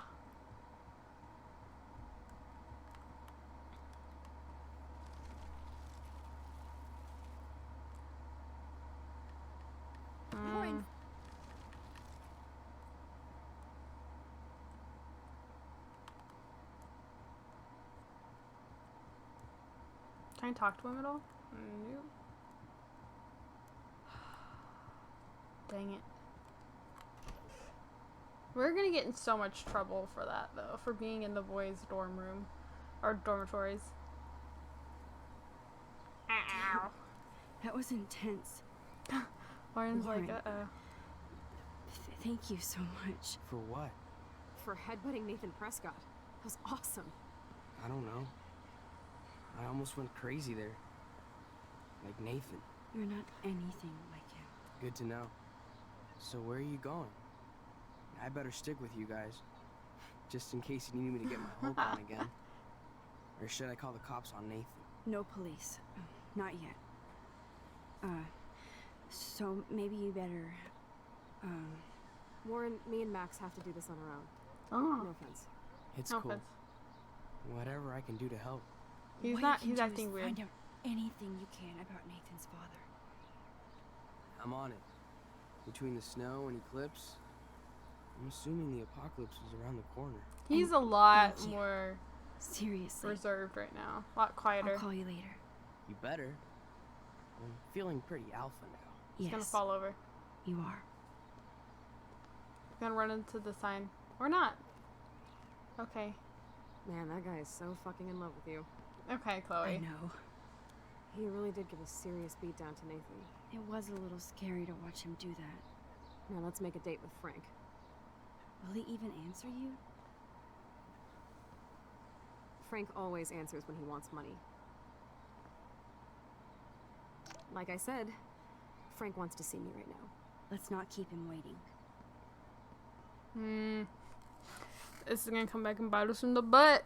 Lauren. Can I talk to him at all? Nope. Dang it. We're gonna get in so much trouble for that, though, for being in the boys' dorm room. Or dormitories. Ow. That was intense. Lauren's Lauren. like, uh-oh. Thank you so much. For what? For headbutting Nathan Prescott. That was awesome. I don't know. I almost went crazy there. Like Nathan. You're not anything like him. Good to know. So where are you going? I better stick with you guys. Just in case you need me to get my hook on again. Or should I call the cops on Nathan? No police. Not yet. So maybe you better, Warren, me and Max have to do this on our own. Oh. No offense. It's No cool. offense. Whatever I can do to help. He's What not, you he's can do acting is weird. Find out anything you can about Nathan's father. I'm on it. Between the snow and eclipse, I'm assuming the apocalypse is around the corner. He's And a lot thank you. more Seriously. reserved right now. A lot quieter. I'll call you later. You better. I'm feeling pretty alpha now. He's Yes. gonna fall over. You are. He's gonna run into the sign. Or not. Okay. Man, that guy is so fucking in love with you. Okay, Chloe. I know. He really did give a serious beat down to Nathan. It was a little scary to watch him do that. Now let's make a date with Frank. Will he even answer you? Frank always answers when he wants money. Like I said, Frank wants to see me right now. Let's not keep him waiting. This is gonna come back and bite us in the butt.